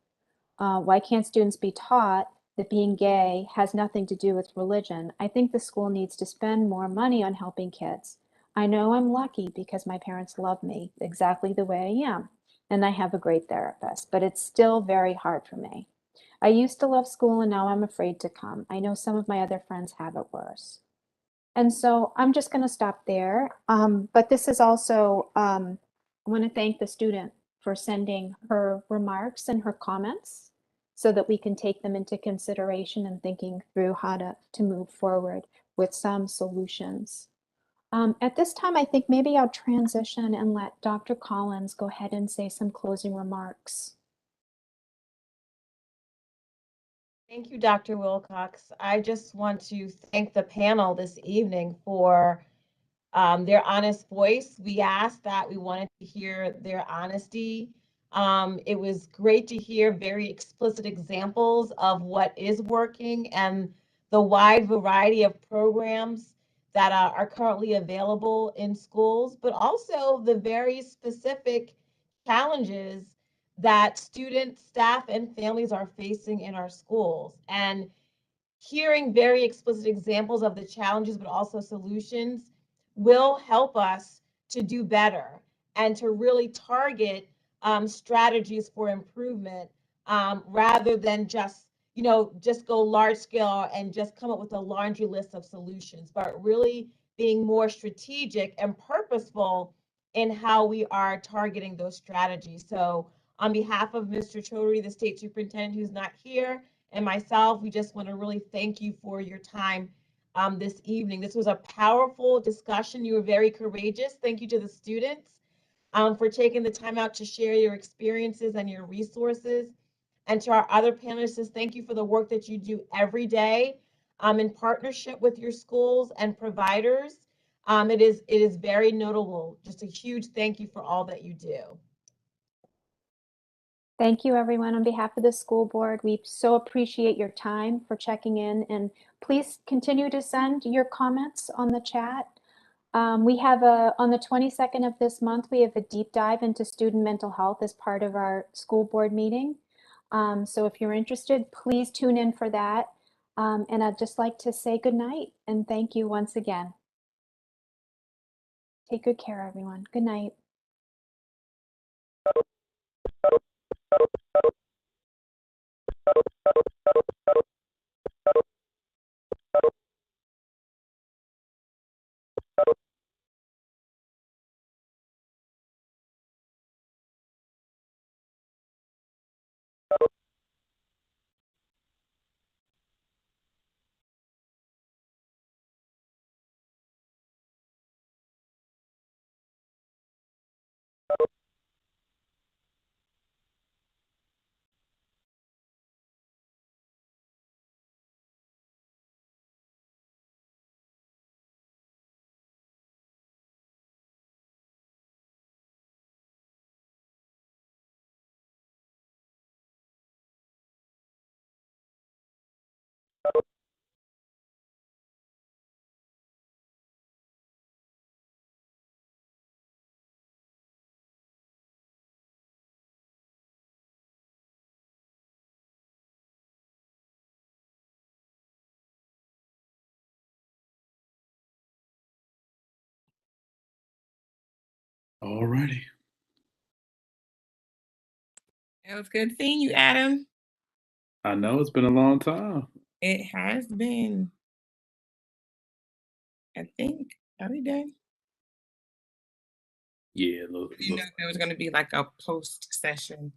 Why can't students be taught that being gay has nothing to do with religion? I think the school needs to spend more money on helping kids. I know I'm lucky because my parents love me exactly the way I am, and I have a great therapist, but it's still very hard for me. I used to love school and now I'm afraid to come. I know some of my other friends have it worse. And so I'm just going to stop there. But this is also, I want to thank the student for sending her remarks and her comments so that we can take them into consideration and thinking through how to move forward with some solutions. At this time, I think maybe I'll transition and let Dr. Collins go ahead and say some closing remarks. Thank you, Dr. Wilcox. I just want to thank the panel this evening for their honest voice. We asked that, we wanted to hear their honesty. It was great to hear very explicit examples of what is working and the wide variety of programs that are currently available in schools, but also the very specific challenges that students, staff, and families are facing in our schools. And hearing very explicit examples of the challenges, but also solutions, will help us to do better and to really target strategies for improvement rather than just go large scale and just come up with a laundry list of solutions, but really being more strategic and purposeful in how we are targeting those strategies. So on behalf of Mr. Choudhury, the state superintendent who's not here, and myself, we just want to really thank you for your time this evening. This was a powerful discussion. You were very courageous. Thank you to the students for taking the time out to share your experiences and your resources. And to our other panelists, thank you for the work that you do every day in partnership with your schools and providers. It is very notable. Just a huge thank you for all that you do. Thank you, everyone. On behalf of the school board, we so appreciate your time for checking in, and please continue to send your comments on the chat. We have on the 22nd of this month, we have a deep dive into student mental health as part of our school board meeting. So if you're interested, please tune in for that. And I'd just like to say good night and thank you once again. Take good care, everyone. Good night. All righty. It was good seeing you, Adam. I know it's been a long time. It has been. I think. Are we done? Yeah. You know, there was going to be like a post session